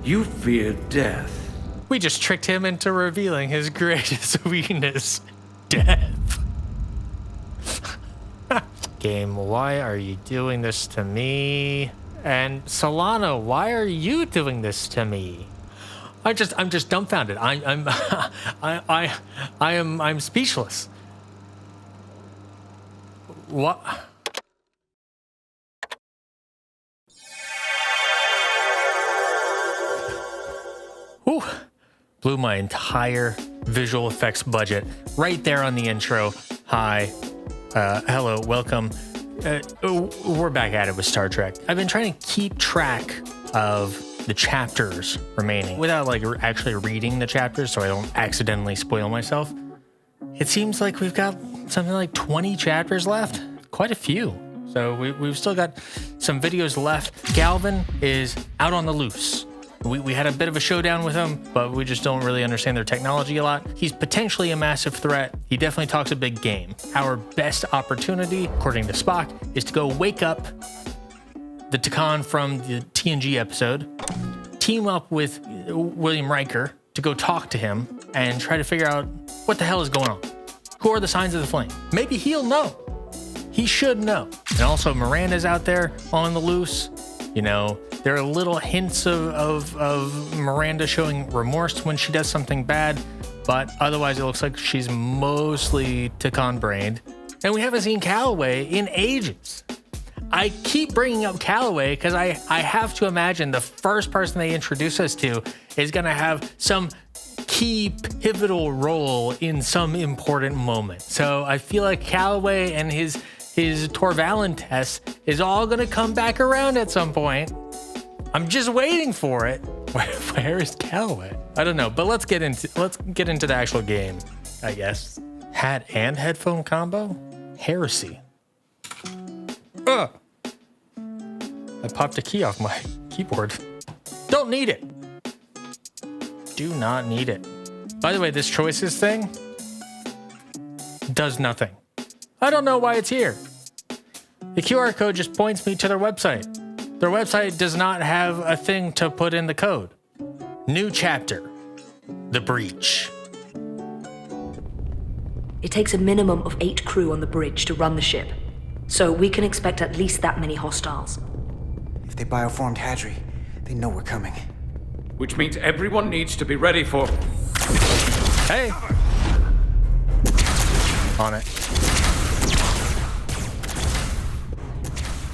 You fear death. We just tricked him into revealing his greatest weakness, death. Game, why are you doing this to me? And Solano, why are you doing this to me? I'm just dumbfounded. I'm speechless. What? Whew. Blew my entire visual effects budget right there on the intro. Hi. Hello. Welcome. We're back at it with Star Trek. I've been trying to keep track of the chapters remaining without like actually reading the chapters so I don't accidentally spoil myself. It seems like we've got something like 20 chapters left. Quite a few. So we've still got some videos left. Galvin is out on the loose. We had a bit of a showdown with him, but we just don't really understand their technology a lot. He's potentially a massive threat. He definitely talks a big game. Our best opportunity, according to Spock, is to go wake up the Takan from the TNG episode, team up with William Riker to go talk to him and try to figure out what the hell is going on. Who are the signs of the flame? Maybe he'll know. He should know. And also Miranda's out there on the loose. You know, there are little hints of Miranda showing remorse when she does something bad, but otherwise it looks like she's mostly Takan-brained. And we haven't seen Calloway in ages. I keep bringing up Calloway because I have to imagine the first person they introduce us to is going to have some key pivotal role in some important moment. So I feel like Calloway and his Torvalen test is all going to come back around at some point. I'm just waiting for it. Where is Calloway? I don't know, but let's get into the actual game, I guess. Hat and headphone combo? Heresy. Ugh. I popped a key off my keyboard. Don't need it. Do not need it. By the way, this choices thing does nothing. I don't know why it's here. The QR code just points me to their website. Their website does not have a thing to put in the code. New chapter. The Breach. It takes a minimum of 8 crew on the bridge to run the ship. So we can expect at least that many hostiles. If they bioformed Hadri, they know we're coming. Which means everyone needs to be ready for... Hey! On it.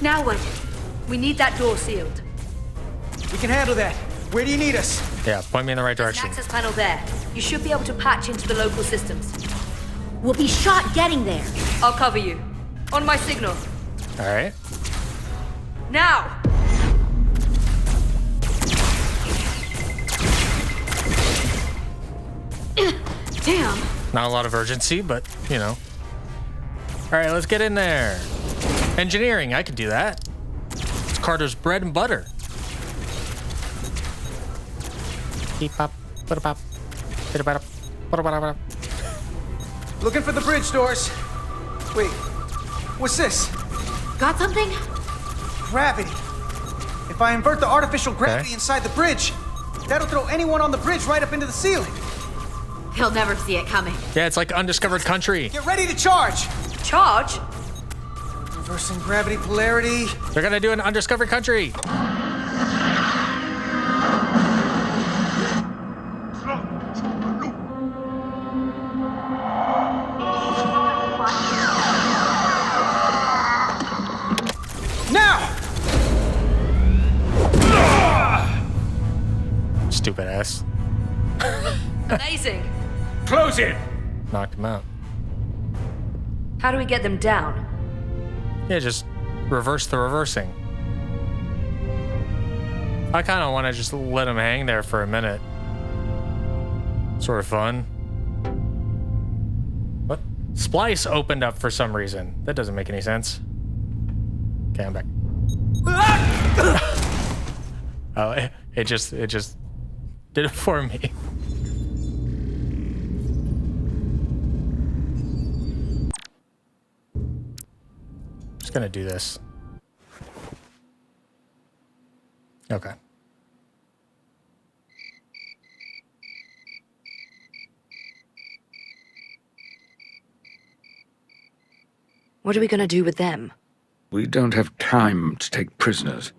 Now what? We need that door sealed. We can handle that. Where do you need us? Yeah, point me in the right There's an direction. access panel there. You should be able to patch into the local systems. We'll be shot getting there. I'll cover you. On my signal. All right. Now! Damn. Not a lot of urgency, but, you know. All right, let's get in there. Engineering, I could do that. It's Carter's bread and butter. Looking for the bridge doors. Wait, what's this? Got something? Gravity. If I invert the artificial gravity Okay. inside the bridge, that'll throw anyone on the bridge right up into the ceiling. He'll never see it coming. Yeah, it's like undiscovered country. Get ready to charge. Charge? Reversing gravity polarity. They're gonna do an undiscovered country. Now! Stupid ass. Amazing. Close it! Knocked him out. How do we get them down? Yeah, just reverse the reversing. I kind of want to just let him hang there for a minute. Sort of fun. What? Splice opened up for some reason. That doesn't make any sense. Okay, I'm back. Oh, it just did it for me. Just gonna do this. Okay. What are we gonna do with them? We don't have time to take prisoners.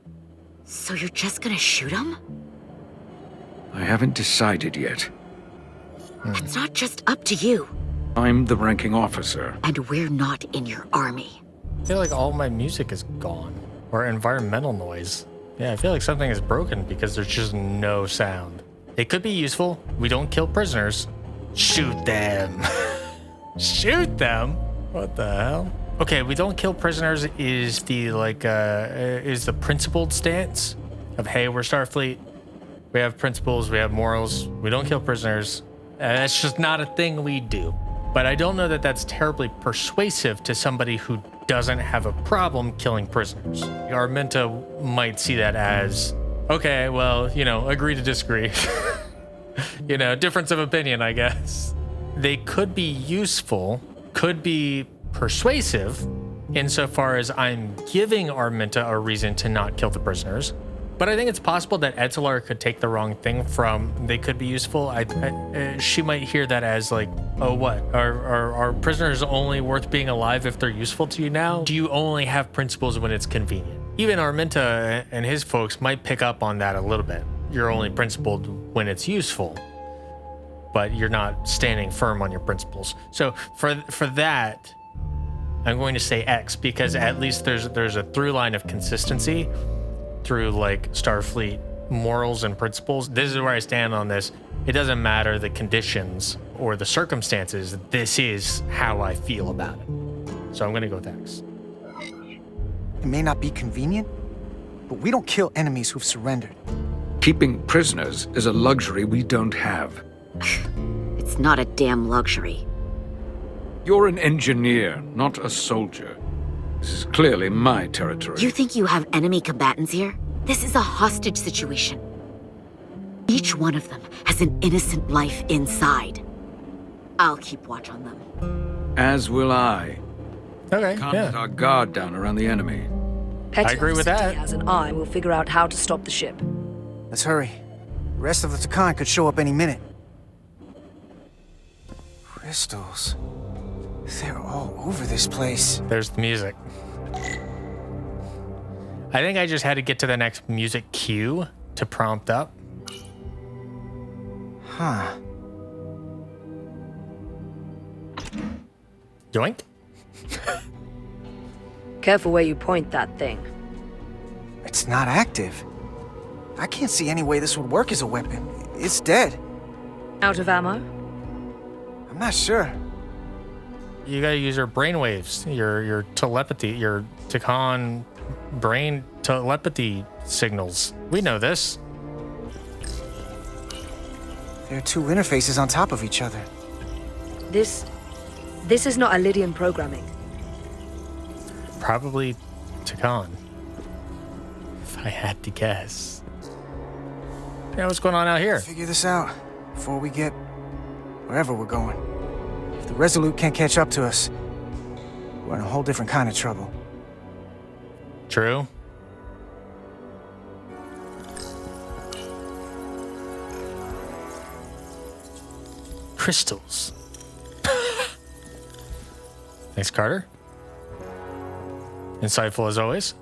So you're just gonna shoot him? I haven't decided yet. It's not just up to you. I'm the ranking officer. And we're not in your army. I feel like all my music is gone. Or environmental noise. Yeah, I feel like something is broken because there's just no sound. It could be useful. We don't kill prisoners. Shoot them. Shoot them? What the hell? Okay, we don't kill prisoners is the principled stance of, hey, we're Starfleet. We have principles, we have morals. We don't kill prisoners. That's just not a thing we do. But I don't know that that's terribly persuasive to somebody who doesn't have a problem killing prisoners. Arminta might see that as, okay, well, agree to disagree. Difference of opinion, I guess. They could be useful, could be persuasive, insofar as I'm giving Arminta a reason to not kill the prisoners. But I think it's possible that Etzelar could take the wrong thing from they could be useful. She might hear that as like, oh, what? Are prisoners only worth being alive if they're useful to you now? Do you only have principles when it's convenient? Even Arminta and his folks might pick up on that a little bit. You're only principled when it's useful, but you're not standing firm on your principles. So for that, I'm going to say X, because at least there's a through line of consistency through like Starfleet morals and principles. This is where I stand on this. It doesn't matter the conditions or the circumstances. This is how I feel about it. So I'm going to go with X. It may not be convenient, but we don't kill enemies who've surrendered. Keeping prisoners is a luxury we don't have. It's not a damn luxury. You're an engineer, not a soldier. This is clearly my territory. You think you have enemy combatants here? This is a hostage situation. Each one of them has an innocent life inside. I'll keep watch on them. As will I. Okay, Can't let our guard down around the enemy. Petty I agree with that. As an eye will figure out how to stop the ship. Let's hurry. The rest of the Takan could show up any minute. Crystals. They're all over this place. There's the music. I think I just had to get to the next music cue to prompt up. Huh. Yoink. Careful where you point that thing. It's not active. I can't see any way this would work as a weapon. It's dead. Out of ammo? I'm not sure. You gotta use your brainwaves, your telepathy, your Takan brain telepathy signals. We know this. There are two interfaces on top of each other. This is not Lydian programming. Probably Takan. If I had to guess. Yeah, what's going on out here? Figure this out before we get wherever we're going. If the Resolute can't catch up to us, we're in a whole different kind of trouble. True. Crystals. Thanks, Carter. Insightful as always.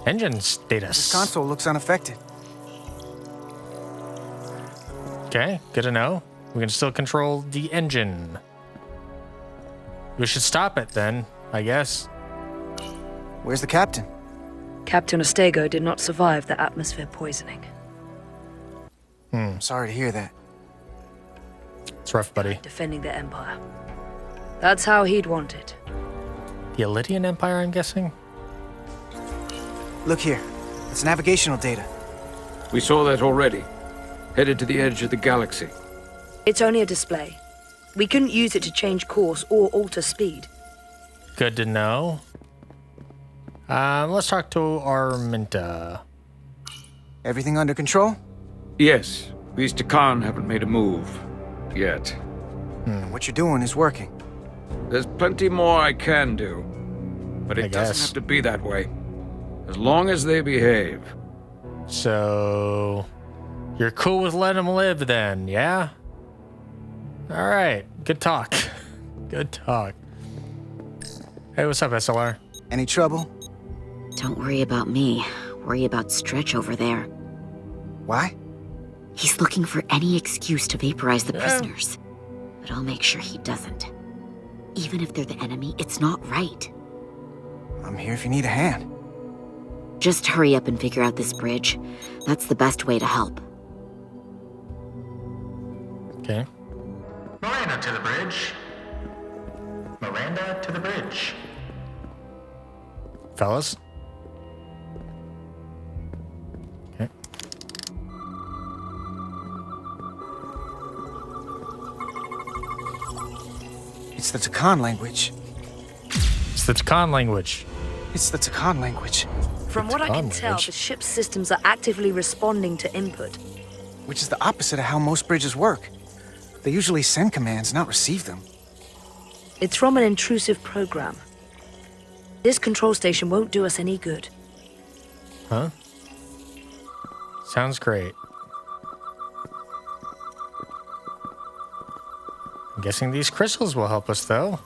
Engine status. This console looks unaffected. Okay, good to know. We can still control the engine. We should stop it then, I guess. Where's the captain? Captain Ostego did not survive the atmosphere poisoning. I'm sorry to hear that. It's rough, buddy. Defending the Empire. That's how he'd want it. The Elydian Empire, I'm guessing? Look here. It's navigational data. We saw that already. Headed to the edge of the galaxy. It's only a display. We couldn't use it to change course or alter speed. Good to know. Let's talk to Arminta. Everything under control? Yes, these Takan haven't made a move. Yet. What you're doing is working. There's plenty more I can do. But I it doesn't guess. have to be that way. As long as they behave. So, you're cool with letting them live then, yeah? All right, good talk. Good talk. Hey, what's up, SLR? Any trouble? Don't worry about me. Worry about Stretch over there. Why? He's looking for any excuse to vaporize the prisoners. But I'll make sure he doesn't. Even if they're the enemy, it's not right. I'm here if you need a hand. Just hurry up and figure out this bridge. That's the best way to help. Okay. Miranda to the bridge. Miranda to the bridge. Fellas? Okay. It's the Takan language. It's the Takan language. It's the Takan language. From what I can tell, the ship's systems are actively responding to input. Which is the opposite of how most bridges work. They usually send commands, not receive them. It's from an intrusive program. This control station won't do us any good. Huh? Sounds great. I'm guessing these crystals will help us, though.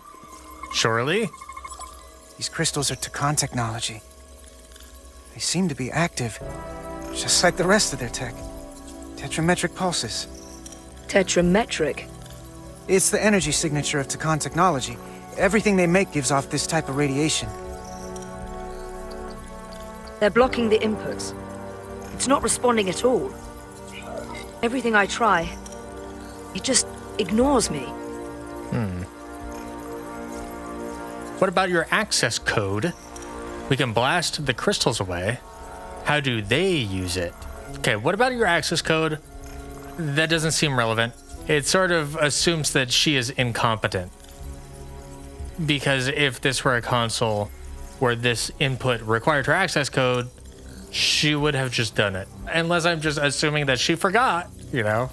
Surely? These crystals are Takan technology. They seem to be active, just like the rest of their tech. Tetrametric pulses. Tetrametric? It's the energy signature of Takan technology. Everything they make gives off this type of radiation. They're blocking the inputs. It's not responding at all. Everything I try, it just ignores me. What about your access code? We can blast the crystals away. How do they use it? Okay, what about your access code? That doesn't seem relevant. It sort of assumes that she is incompetent. Because if this were a console where this input required her access code, she would have just done it. Unless I'm just assuming that she forgot, you know?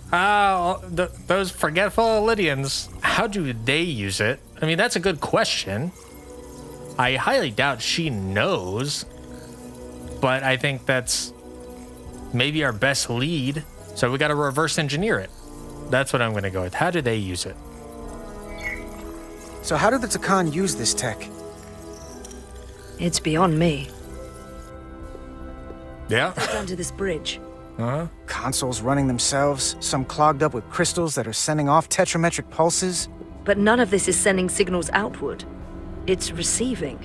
Those forgetful Lydians, how do they use it? I mean, that's a good question. I highly doubt she knows, but I think that's maybe our best lead, so we gotta reverse engineer it. That's what I'm gonna go with. How do they use it? So how do the Takan use this tech? It's beyond me. Yeah. Down to this bridge. Uh-huh. Consoles running themselves, some clogged up with crystals that are sending off tetrametric pulses? But none of this is sending signals outward. It's receiving.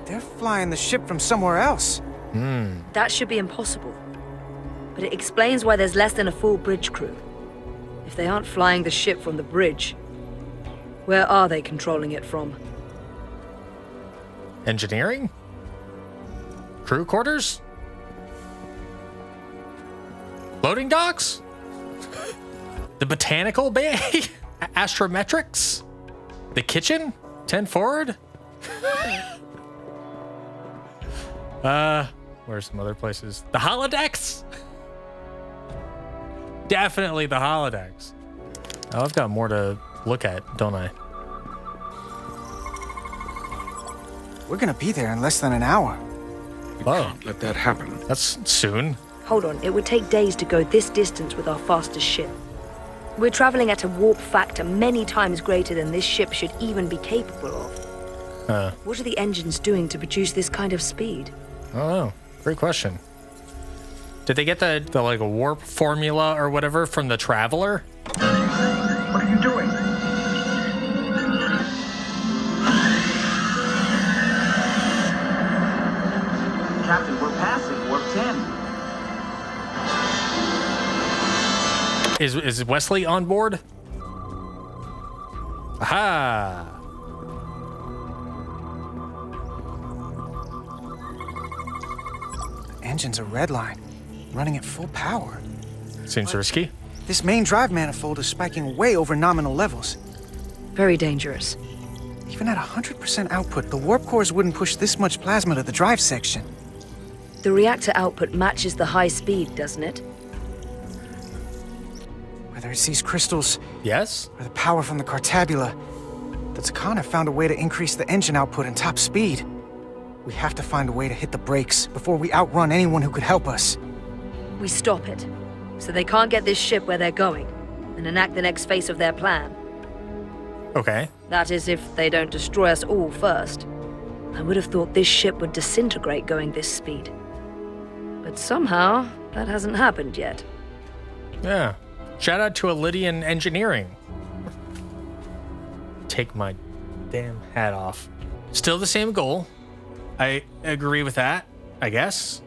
They're flying the ship from somewhere else. That should be impossible. But it explains why there's less than a full bridge crew. If they aren't flying the ship from the bridge, where are they controlling it from? Engineering? Crew quarters? Loading docks? The botanical bay? Astrometrics? The kitchen? 10 forward? Where's some other places? The holodecks? Definitely the holodecks. Oh, I've got more to look at, don't I? We're gonna be there in less than an hour. Can't let that happen. That's soon. Hold on, it would take days to go this distance with our fastest ship. We're traveling at a warp factor many times greater than this ship should even be capable of. What are the engines doing to produce this kind of speed? I don't know. Great question. Did they get the like a warp formula or whatever from the Traveler? What are you doing? Captain, we're passing warp 10. Is Wesley on board? Aha! Engines are redline, running at full power. Seems risky. This main drive manifold is spiking way over nominal levels. Very dangerous. Even at 100% output, the warp cores wouldn't push this much plasma to the drive section. The reactor output matches the high speed, doesn't it? Whether it's these crystals Yes? or the power from the Cartabula, the Takan have found a way to increase the engine output and top speed. We have to find a way to hit the brakes before we outrun anyone who could help us. We stop it, so they can't get this ship where they're going, and enact the next phase of their plan. Okay. That is, if they don't destroy us all first. I would have thought this ship would disintegrate going this speed. But somehow, that hasn't happened yet. Yeah. Shout out to Elydian engineering. Take my damn hat off. Still the same goal. I agree with that, I guess.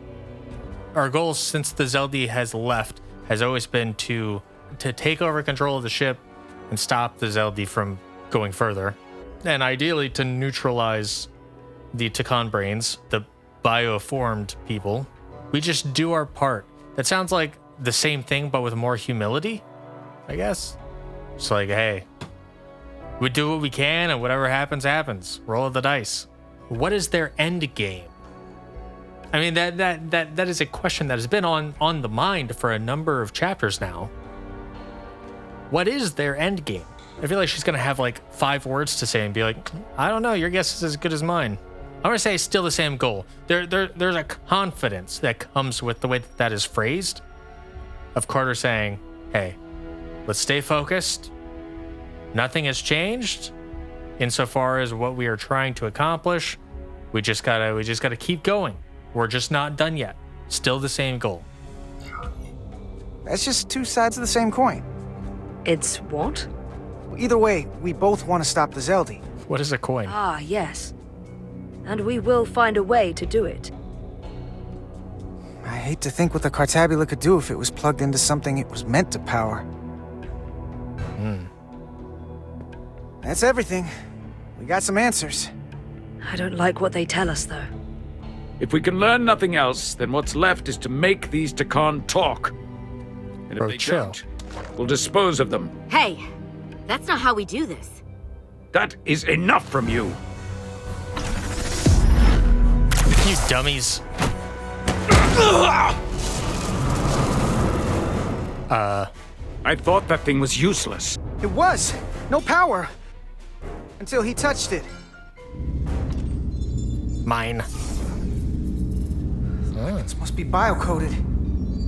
Our goal since the Zeldi has left has always been to take over control of the ship and stop the Zeldi from going further. And ideally to neutralize the Takan brains, the bioformed people. We just do our part. That sounds like the same thing, but with more humility, I guess. It's like, hey, we do what we can and whatever happens, happens. Roll of the dice. What is their end game? I mean, that is a question that has been on the mind for a number of chapters now. What is their end game? I feel like she's going to have like 5 words to say and be like, I don't know, your guess is as good as mine. I'm going to say it's still the same goal. There's a confidence that comes with the way that is phrased of Carter saying, hey, let's stay focused. Nothing has changed insofar as what we are trying to accomplish. We just gotta keep going. We're just not done yet. Still the same goal. That's just 2 sides of the same coin. It's what? Either way, we both want to stop the Zeldi. What is a coin? Ah, yes. And we will find a way to do it. I hate to think what the Cartabula could do if it was plugged into something it was meant to power. That's everything. We got some answers. I don't like what they tell us, though. If we can learn nothing else, then what's left is to make these Takan talk. And if Bro, they chill. don't, we'll dispose of them. Hey, that's not how we do this. That is enough from you. You dummies. I thought that thing was useless. It was. No power. Until he touched it. Mine. This must be biocoded.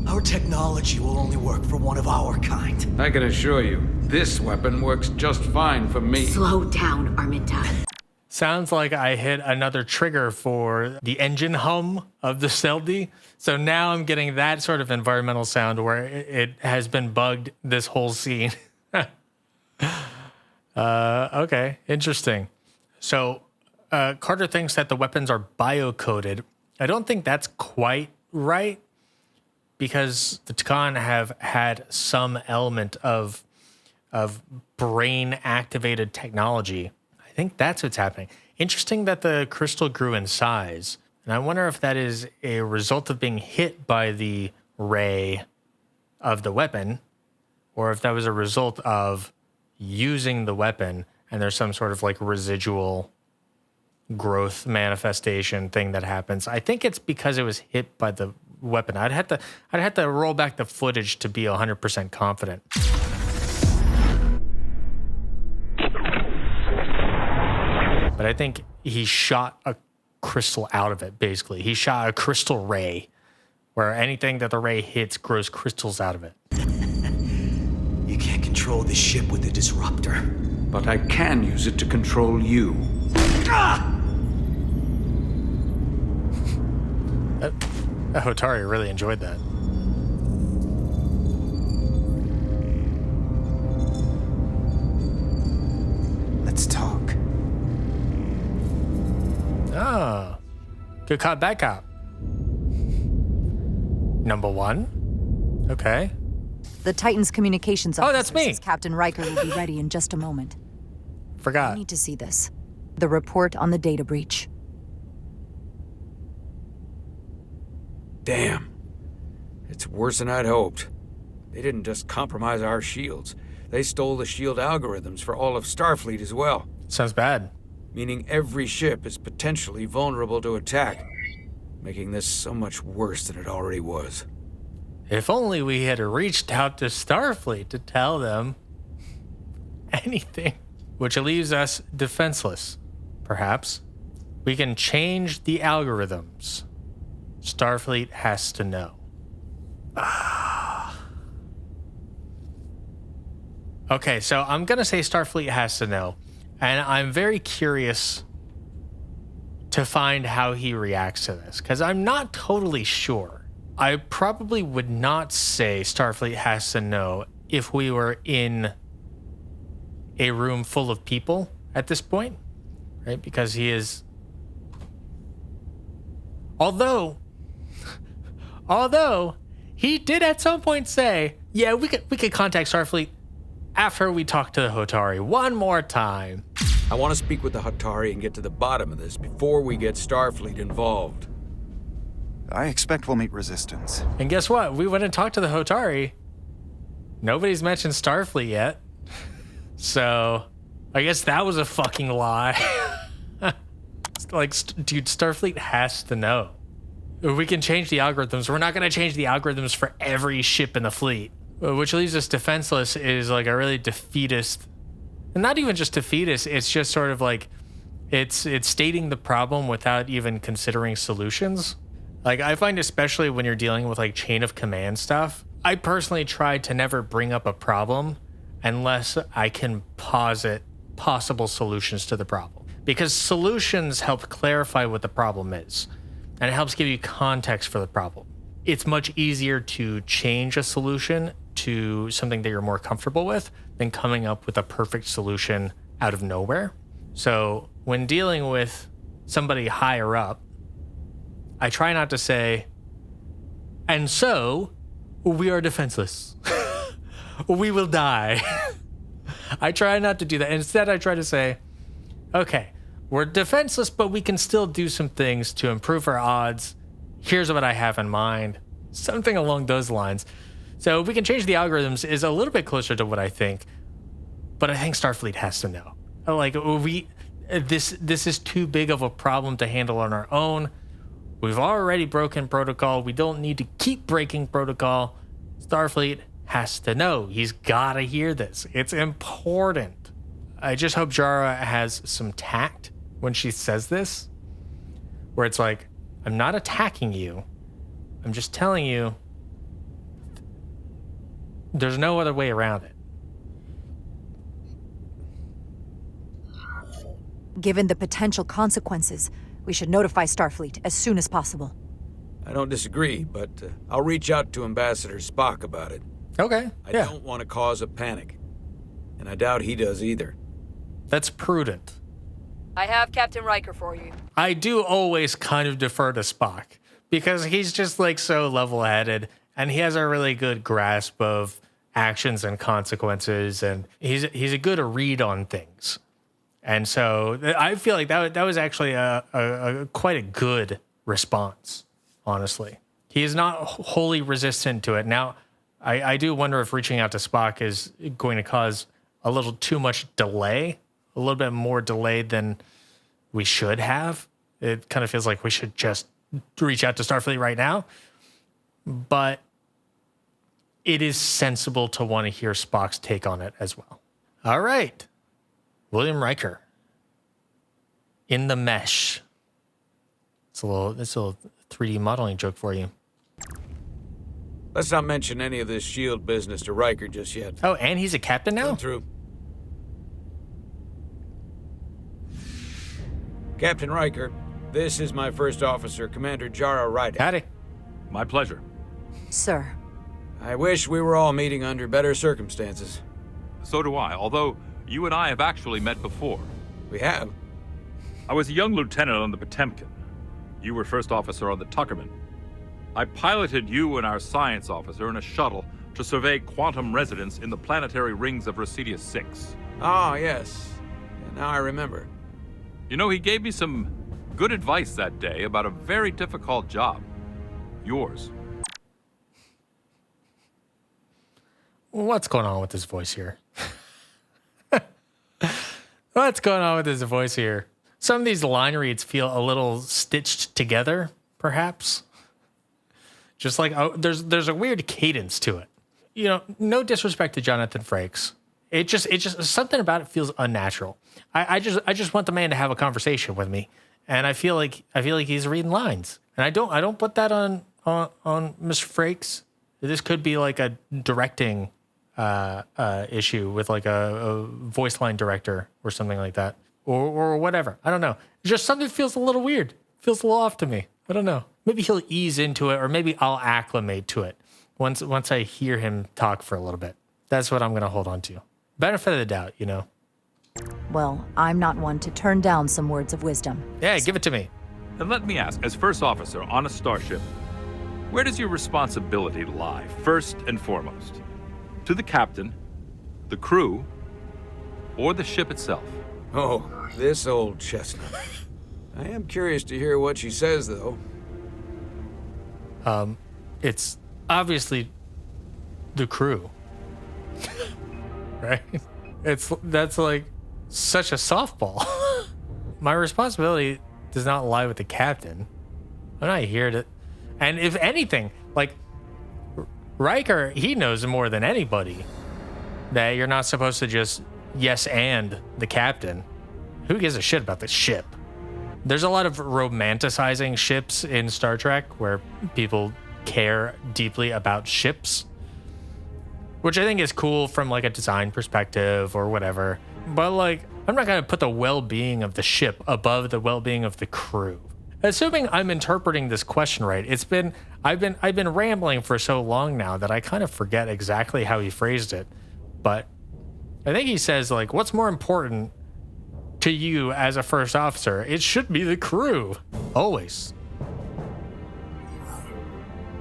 Our technology will only work for one of our kind. I can assure you, this weapon works just fine for me. Slow down, Arminta. Sounds like I hit another trigger for the engine hum of the Zeldi. So now I'm getting that sort of environmental sound where it has been bugged this whole scene. Okay, interesting. So Carter thinks that the weapons are biocoded. I don't think that's quite right because the Takan have had some element of brain-activated technology. I think that's what's happening. Interesting that the crystal grew in size. And I wonder if that is a result of being hit by the ray of the weapon, or if that was a result of using the weapon and there's some sort of like residual growth manifestation thing that happens. I think it's because it was hit by the weapon. I'd have to roll back the footage to be 100% confident. But I think he shot a crystal out of it, basically. He shot a crystal ray, where anything that the ray hits grows crystals out of it. You can't control the ship with a disruptor. But I can use it to control you. Hotari really enjoyed that. Let's talk. Oh. Good cop, bad cop. Number 1. Okay. The Titan's communications Oh, officer that's me. says Captain Riker will be ready in just a moment. I Forgot. need to see this. The report on the data breach. Damn. It's worse than I'd hoped. They didn't just compromise our shields. They stole the shield algorithms for all of Starfleet as well. Sounds bad. Meaning every ship is potentially vulnerable to attack, making this so much worse than it already was. If only we had reached out to Starfleet to tell them anything. Which leaves us defenseless, perhaps. We can change the algorithms. Starfleet has to know. Okay, so I'm going to say Starfleet has to know. And I'm very curious to find how he reacts to this, because I'm not totally sure. I probably would not say Starfleet has to know if we were in a room full of people at this point, right? Because he is... Although he did at some point say, yeah, we could contact Starfleet after we talk to the Hotari one more time. I want to speak with the Hatari and get to the bottom of this before we get Starfleet involved. I expect we'll meet resistance. And guess what? We went and talked to the Hotari. Nobody's mentioned Starfleet yet. So I guess that was a fucking lie. Like, dude, Starfleet has to know. We can change the algorithms. We're not going to change the algorithms for every ship in the fleet. Which leaves us defenseless is like a really defeatist. And not even just defeatist. It's just sort of like, it's stating the problem without even considering solutions. Like, I find especially when you're dealing with like chain of command stuff, I personally try to never bring up a problem unless I can posit possible solutions to the problem. Because solutions help clarify what the problem is, and it helps give you context for the problem. It's much easier to change a solution to something that you're more comfortable with than coming up with a perfect solution out of nowhere. So when dealing with somebody higher up, I try not to say, and so we are defenseless. We will die. I try not to do that. Instead, I try to say, okay, we're defenseless, but we can still do some things to improve our odds. Here's what I have in mind. Something along those lines. So we can change the algorithms is a little bit closer to what I think, but I think Starfleet has to know. Like, this is too big of a problem to handle on our own. We've already broken protocol. We don't need to keep breaking protocol. Starfleet has to know. He's got to hear this. It's important. I just hope Jara has some tact when she says this, where it's like, I'm not attacking you. I'm just telling you there's no other way around it. Given the potential consequences, we should notify Starfleet as soon as possible. I don't disagree, but I'll reach out to Ambassador Spock about it. Okay, I don't want to cause a panic, and I doubt he does either. That's prudent. I have Captain Riker for you. I do always kind of defer to Spock because he's just like so level-headed and he has a really good grasp of actions and consequences, and he's a good read on things. And so I feel like that was actually a quite a good response, honestly. He is not wholly resistant to it. Now, I do wonder if reaching out to Spock is going to cause a little too much delay, a little bit more delayed than we should have. It kind of feels like we should just reach out to Starfleet right now. But it is sensible to want to hear Spock's take on it as well. All right. William Riker. In the Mesh. It's a little 3D modeling joke for you. Let's not mention any of this shield business to Riker just yet. Oh, and he's a captain now? Through. Captain Riker, this is my first officer, Commander Jara Ryder. Howdy. My pleasure. Sir. I wish we were all meeting under better circumstances. So do I, although you and I have actually met before. We have. I was a young lieutenant on the Potemkin. You were first officer on the Tuckerman. I piloted you and our science officer in a shuttle to survey quantum resonance in the planetary rings of Residius 6. Ah, yes. Now I remember. You know, he gave me some good advice that day about a very difficult job. Yours. What's going on with this voice here? What's going on with this voice here? Some of these line reads feel a little stitched together, perhaps. Just like, oh, there's a weird cadence to it. You know, no disrespect to Jonathan Frakes. It just something about it feels unnatural. I just want the man to have a conversation with me, and I feel like he's reading lines, and I don't put that on Mr. Frakes. This could be like a directing issue with like a voice line director or something like that, or whatever. I don't know. Just something feels a little weird. Feels a little off to me. I don't know. Maybe he'll ease into it, or maybe I'll acclimate to it once I hear him talk for a little bit. That's what I'm going to hold on to. Benefit of the doubt, you know. Well, I'm not one to turn down some words of wisdom. Yeah, give it to me. And let me ask, as first officer on a starship, where does your responsibility lie, first and foremost? To the captain, the crew, or the ship itself? Oh, this old chestnut. I am curious to hear what she says, though. It's obviously the crew. Right? That's like such a softball. My responsibility does not lie with the captain. I'm not here to... And if anything, like, Riker, he knows more than anybody that you're not supposed to just yes and the captain. Who gives a shit about the ship? There's a lot of romanticizing ships in Star Trek where people care deeply about ships, which I think is cool from like a design perspective or whatever. But like, I'm not going to put the well-being of the ship above the well-being of the crew. Assuming I'm interpreting this question right, I've been rambling for so long now that I kind of forget exactly how he phrased it. But I think he says like, what's more important to you as a first officer? It should be the crew. Always.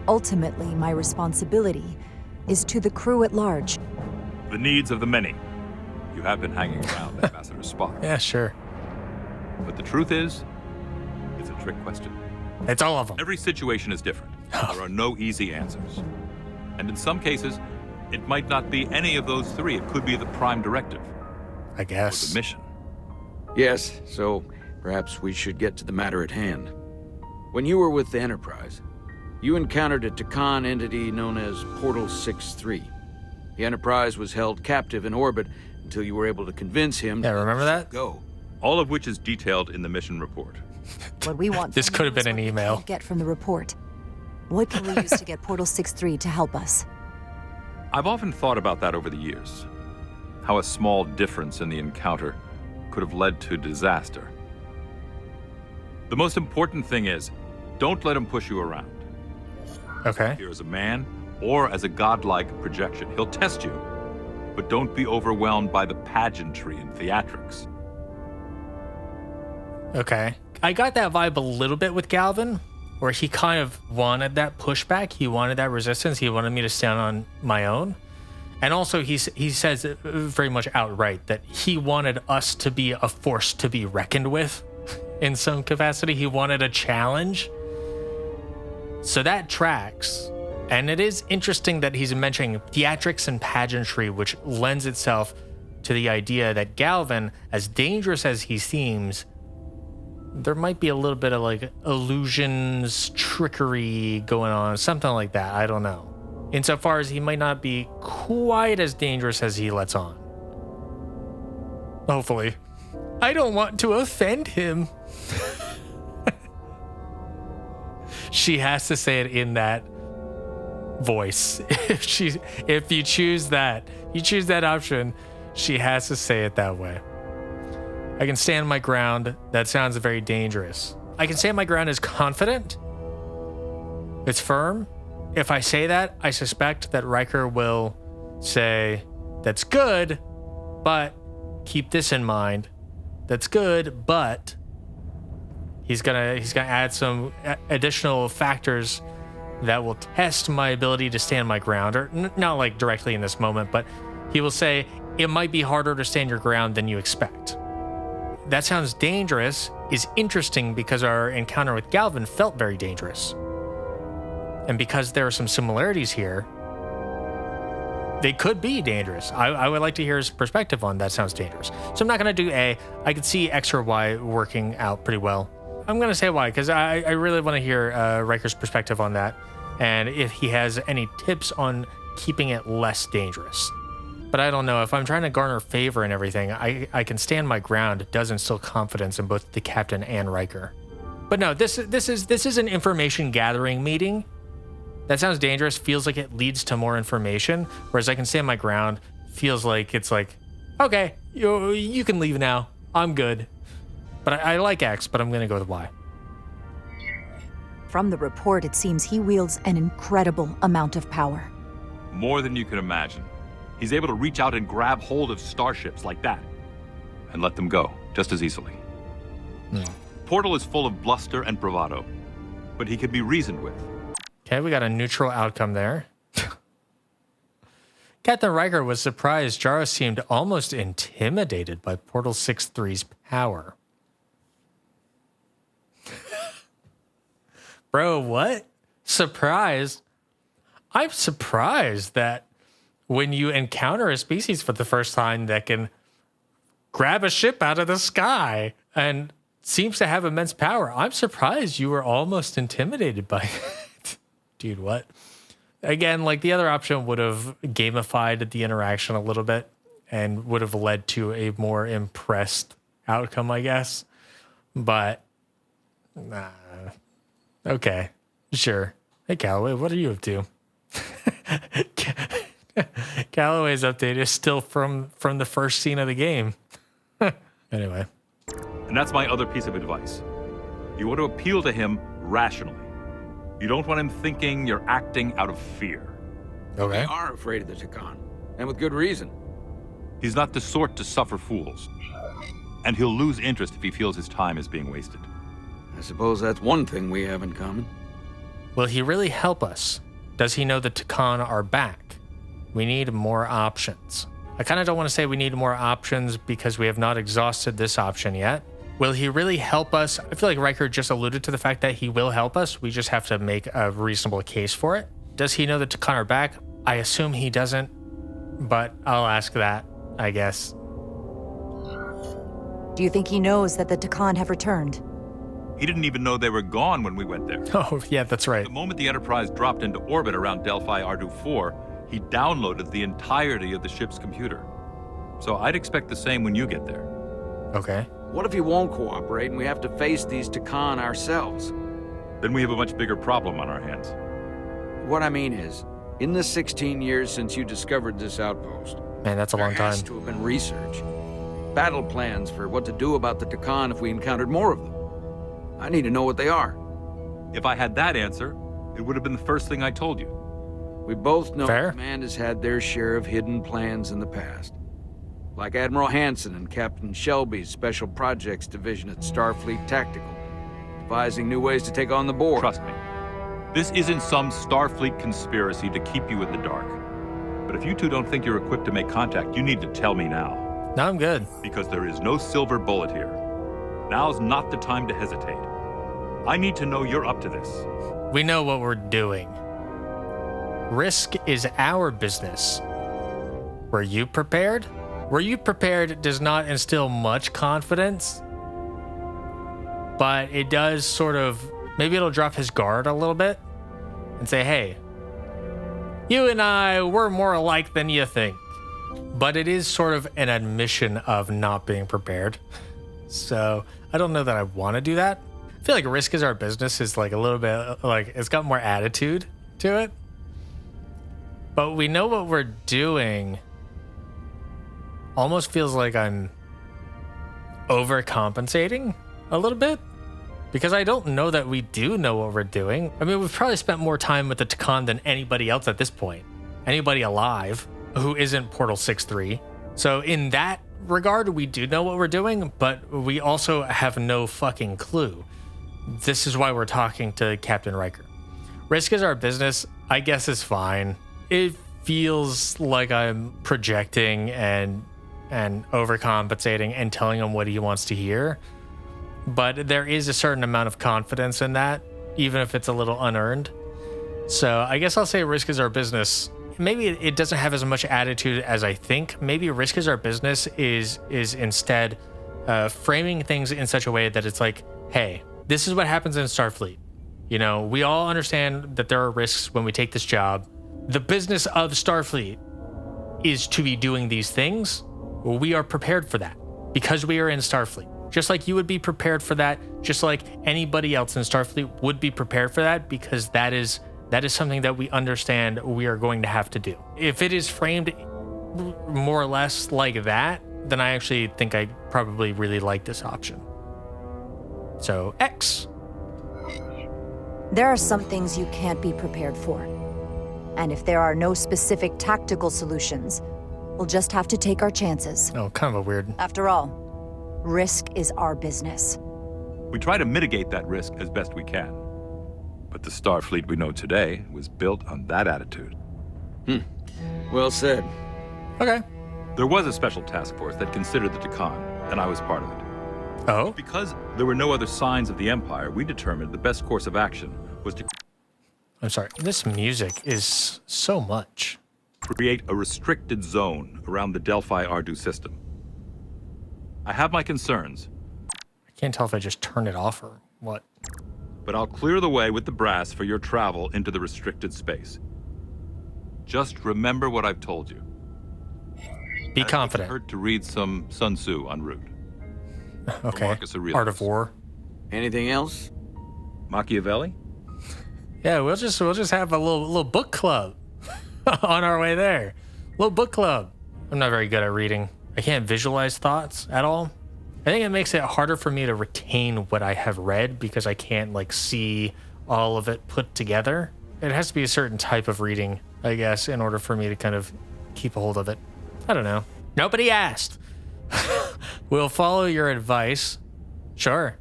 Ultimately, my responsibility is to the crew at large. The needs of the many. You have been hanging around Ambassador Spock. Yeah, sure. But the truth is, it's a trick question. It's all of them. Every situation is different. There are no easy answers. And in some cases, it might not be any of those three. It could be the prime directive. I guess. Or the mission. Yes, so perhaps we should get to the matter at hand. When you were with the Enterprise, you encountered a Takan entity known as Portal 6-3. The Enterprise was held captive in orbit until you were able to convince him to remember that? Go. All of which is detailed in the mission report. What we want. This could have been an email. Get from the report. What can we use to get Portal 6-3 to help us? I've often thought about that over the years. How a small difference in the encounter could have led to disaster. The most important thing is, don't let him push you around. Okay. Here as a man or as a godlike projection. He'll test you, but don't be overwhelmed by the pageantry and theatrics. Okay. I got that vibe a little bit with Galvin, where he kind of wanted that pushback. He wanted that resistance. He wanted me to stand on my own. And also he says it very much outright that he wanted us to be a force to be reckoned with in some capacity. He wanted a challenge. So that tracks. And it is interesting that he's mentioning theatrics and pageantry, which lends itself to the idea that Galvin, as dangerous as he seems, there might be a little bit of like illusions, trickery going on, something like that. I don't know. Insofar as he might not be quite as dangerous as he lets on. Hopefully. I don't want to offend him. She has to say it in that voice. If you choose that option, she has to say it that way. I can stand my ground. That sounds very dangerous. I can stand my ground as confident. It's firm. If I say that, I suspect that Riker will say, that's good, but keep this in mind. That's good, but he's gonna add some additional factors that will test my ability to stand my ground, or not like directly in this moment, but he will say, it might be harder to stand your ground than you expect. That sounds dangerous is interesting because our encounter with Galvin felt very dangerous. And because there are some similarities here, they could be dangerous. I would like to hear his perspective on that. Sounds dangerous. So I'm not going to do A. I could see X or Y working out pretty well. I'm going to say Y because I really want to hear Riker's perspective on that. And if he has any tips on keeping it less dangerous. But I don't know. If I'm trying to garner favor and everything, I can stand my ground. It does instill confidence in both the captain and Riker. But no, this is an information gathering meeting. That sounds dangerous, feels like it leads to more information, whereas I can stand my ground, feels like it's like, okay, you can leave now. I'm good. But I like X, but I'm going to go with Y. From the report, it seems he wields an incredible amount of power. More than you can imagine. He's able to reach out and grab hold of starships like that and let them go just as easily. Portal is full of bluster and bravado, but he can be reasoned with. Okay, we got a neutral outcome there. Captain Riker was surprised Jarrus seemed almost intimidated by Portal 6-3's power. Bro, what? Surprised? I'm surprised that when you encounter a species for the first time that can grab a ship out of the sky and seems to have immense power, I'm surprised you were almost intimidated by it. Dude, what? Again, like the other option would have gamified the interaction a little bit and would have led to a more impressed outcome, I guess. But, nah. Okay, sure. Hey, Calloway, what are you up to? Calloway's update is still from the first scene of the game. Anyway. And that's my other piece of advice. You want to appeal to him rationally. You don't want him thinking you're acting out of fear. Okay. They are afraid of the Takan, and with good reason. He's not the sort to suffer fools. And he'll lose interest if he feels his time is being wasted. I suppose that's one thing we have in common. Will he really help us? Does he know the Takan are back? We need more options. I kind of don't want to say we need more options because we have not exhausted this option yet. Will he really help us? I feel like Riker just alluded to the fact that he will help us. We just have to make a reasonable case for it. Does he know the Takan are back? I assume he doesn't, but I'll ask that, I guess. Do you think he knows that the Takan have returned? He didn't even know they were gone when we went there. Oh, yeah, that's right. The moment the Enterprise dropped into orbit around Delphi Ardu-4, he downloaded the entirety of the ship's computer. So I'd expect the same when you get there. Okay. What if he won't cooperate and we have to face these Takan ourselves? Then we have a much bigger problem on our hands. What I mean is, in the 16 years since you discovered this outpost, Man, that's a long there has time. to have been research. Battle plans for what to do about the Takan if we encountered more of them. I need to know what they are. If I had that answer, it would have been the first thing I told you. We both know Fair. command has had their share of hidden plans in the past. Like Admiral Hansen and Captain Shelby's Special Projects Division at Starfleet Tactical, devising new ways to take on the board. Trust me, this isn't some Starfleet conspiracy to keep you in the dark. But if you two don't think you're equipped to make contact, you need to tell me now. No, I'm good. Because there is no silver bullet here. Now's not the time to hesitate. I need to know you're up to this. We know what we're doing. Risk is our business. Were you prepared? Were you prepared does not instill much confidence, but it does sort of, maybe it'll drop his guard a little bit and say, hey, you and I, we're more alike than you think. But it is sort of an admission of not being prepared. So I don't know that I want to do that. I feel like risk is our business is like a little bit like it's got more attitude to it. But we know what we're doing. Almost feels like I'm overcompensating a little bit because I don't know that we do know what we're doing. I mean, we've probably spent more time with the Takan than anybody else at this point. Anybody alive who isn't Portal 6-3. So in that regard, we do know what we're doing, but we also have no fucking clue. This is why we're talking to Captain Riker. Risk is our business, I guess is fine. It feels like I'm projecting and overcompensating and telling him what he wants to hear. But there is a certain amount of confidence in that, even if it's a little unearned. So I guess I'll say risk is our business. Maybe it doesn't have as much attitude as I think. Maybe risk is our business is instead framing things in such a way that it's like, hey, this is what happens in Starfleet. You know, we all understand that there are risks when we take this job. The business of Starfleet is to be doing these things. We are prepared for that because we are in Starfleet. Just like you would be prepared for that, just like anybody else in Starfleet would be prepared for that because that is that is something that we understand we are going to have to do. If it is framed more or less like that, then I actually think I probably really like this option. So, X. There are some things you can't be prepared for. And if there are no specific tactical solutions, we'll just have to take our chances. Oh, kind of a weird... After all, risk is our business. We try to mitigate that risk as best we can. But the Starfleet we know today was built on that attitude. Well said. Okay. There was a special task force that considered the Takan, and I was part of it. Oh? Because there were no other signs of the Empire, we determined the best course of action was to I'm sorry. This music is so much. create a restricted zone around the Delphi Ardu system. I have my concerns, I can't tell if I just turn it off or what. but I'll clear the way with the brass for your travel into the restricted space. Just remember what I've told you. Be And confident. it hurt to read some Sun Tzu en route. Okay. Marcus Aurelius. Art of War. Anything else? Machiavelli? Yeah, we'll just have a little book club on our way there. Little book club. I'm not very good at reading. I can't visualize thoughts at all. I think it makes it harder for me to retain what I have read because I can't like see all of it put together. It has to be a certain type of reading, I guess, in order for me to kind of keep a hold of it. I don't know. Nobody asked. We'll follow your advice. Sure.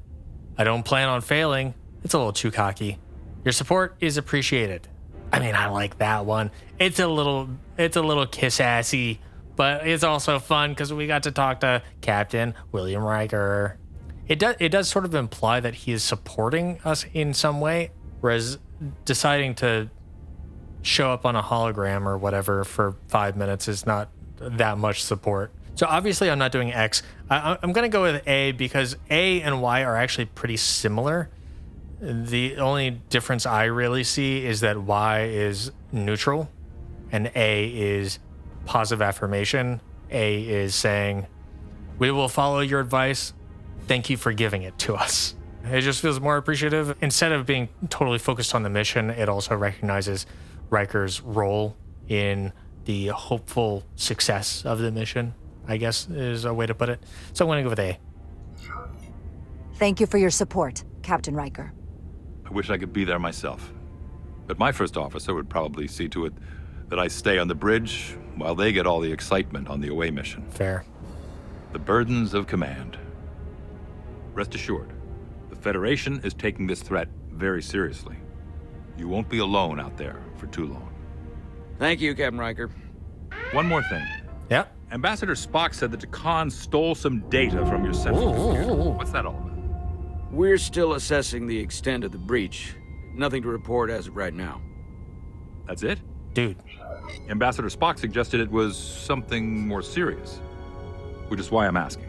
I don't plan on failing. It's a little too cocky. Your support is appreciated. I mean, I like that one. It's a little kiss-assy, but it's also fun because we got to talk to Captain William Riker. It does sort of imply that he is supporting us in some way, whereas deciding to show up on a hologram or whatever for 5 minutes is not that much support. So obviously I'm not doing X. I'm going to go with A because A and Y are actually pretty similar. The only difference I really see is that Y is neutral and A is positive affirmation. A is saying, we will follow your advice. Thank you for giving it to us. It just feels more appreciative. Instead of being totally focused on the mission, it also recognizes Riker's role in the hopeful success of the mission, I guess is a way to put it. So I'm going to go with A. Thank you for your support, Captain Riker. I wish I could be there myself. But my first officer would probably see to it that I stay on the bridge while they get all the excitement on the away mission. Fair. The burdens of command. Rest assured, the Federation is taking this threat very seriously. You won't be alone out there for too long. Thank you, Captain Riker. One more thing. Yeah. Ambassador Spock said that Khan stole some data from your central computer. What's that all about? We're still assessing the extent of the breach. Nothing to report as of right now. That's it? Dude. Ambassador Spock suggested it was something more serious, which is why I'm asking.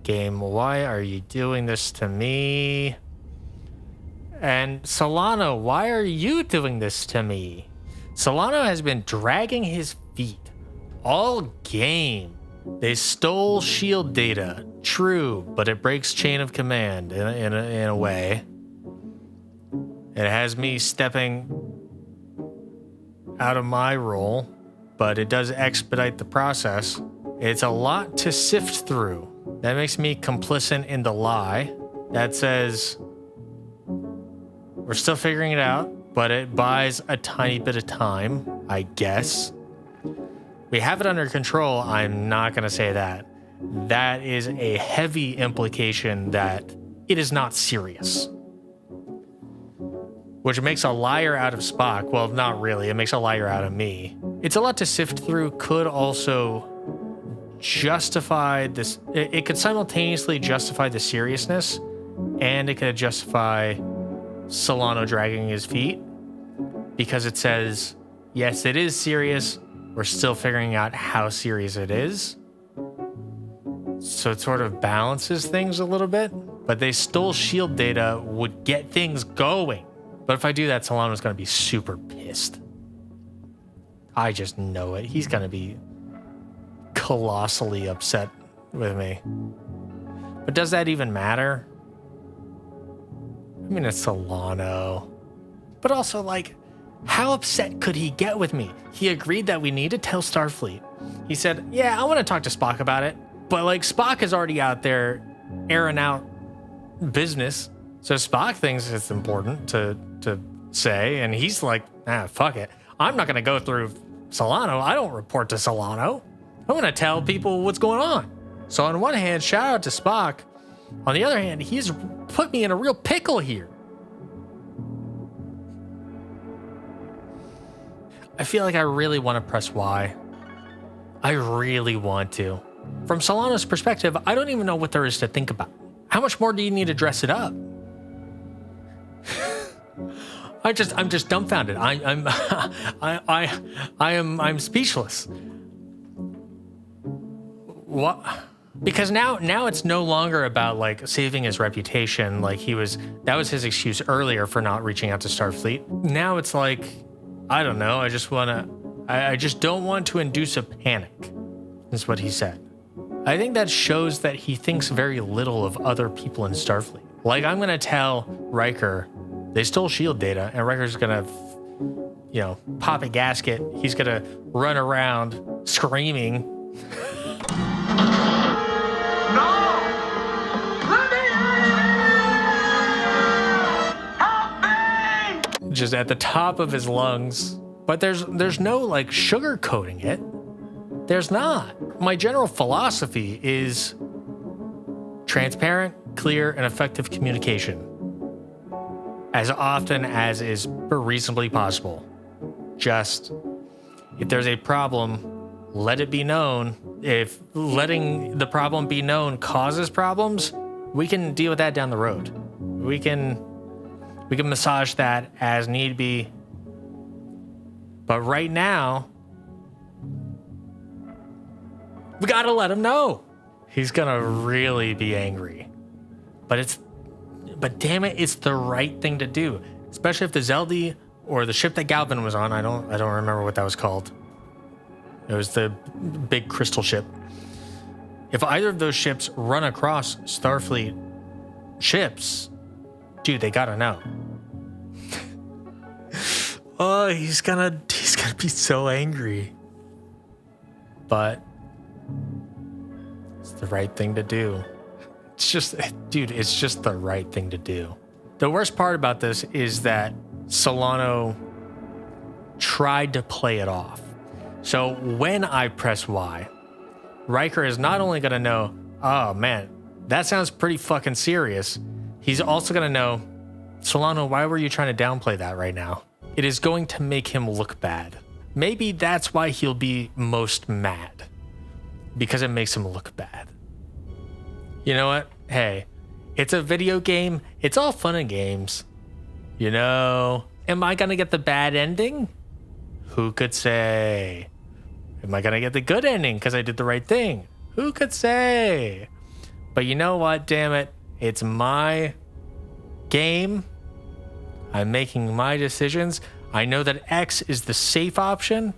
Game, why are you doing this to me? And Solano, why are you doing this to me? Solano has been dragging his feet all game. They stole shield data, true, but it breaks chain of command in a way. It has me stepping out of my role, but it does expedite the process. It's a lot to sift through. That makes me complicit in the lie. That says we're still figuring it out, but it buys a tiny bit of time, I guess. We have it under control. I'm not going to say that. That is a heavy implication that it is not serious. Which makes a liar out of Spock. Well, not really. It makes a liar out of me. It's a lot to sift through. Could also justify this. It could simultaneously justify the seriousness, and it could justify Solano dragging his feet, because it says, yes, it is serious. We're still figuring out how serious it is. So it sort of balances things a little bit. But they stole shield data would get things going. But if I do that, Solano's going to be super pissed. I just know it. He's going to be colossally upset with me. But does that even matter? I mean, it's Solano. But also, like, how upset could he get with me? He agreed that we need to tell Starfleet. He said, yeah, I want to talk to Spock about it. But, like, Spock is already out there airing out business. So Spock thinks it's important to say. And he's like, fuck it. I'm not going to go through Solano. I don't report to Solano. I'm going to tell people what's going on. So on one hand, shout out to Spock. On the other hand, he's put me in a real pickle here. I feel like I really want to press Y. I really want to. From Solano's perspective, I don't even know what there is to think about. How much more do you need to dress it up? I'm just dumbfounded. I'm speechless. What? Because now it's no longer about like saving his reputation. Like that was his excuse earlier for not reaching out to Starfleet. Now it's like, I don't know. I just don't want to induce a panic. Is what he said. I think that shows that he thinks very little of other people in Starfleet. Like, I'm gonna tell Riker they stole shield data, and Riker's gonna, pop a gasket. He's gonna run around screaming. No! Let me in! Help me! Just at the top of his lungs. But there's no like sugarcoating it. There's not. My general philosophy is transparent, clear, and effective communication. As often as is reasonably possible. Just, if there's a problem, let it be known. If letting the problem be known causes problems, we can deal with that down the road. We can massage that as need be. But right now, we gotta let him know. He's gonna really be angry. But damn it, it's the right thing to do. Especially if the Zeldy or the ship that Galvin was on, I don't remember what that was called. It was the big crystal ship. If either of those ships run across Starfleet ships, dude, they gotta know. Oh, he's gonna be so angry. But it's the right thing to do. It's just the right thing to do. The worst part about this is that Solano tried to play it off. So when I press Y, Riker is not only going to know, oh man, that sounds pretty fucking serious. He's also going to know, Solano, why were you trying to downplay that right now? It is going to make him look bad. Maybe that's why he'll be most mad. Because it makes him look bad. You know what? Hey, it's a video game. It's all fun and games. Am I going to get the bad ending? Who could say? Am I going to get the good ending because I did the right thing? Who could say? But you know what? Damn it. It's my game. I'm making my decisions. I know that X is the safe option.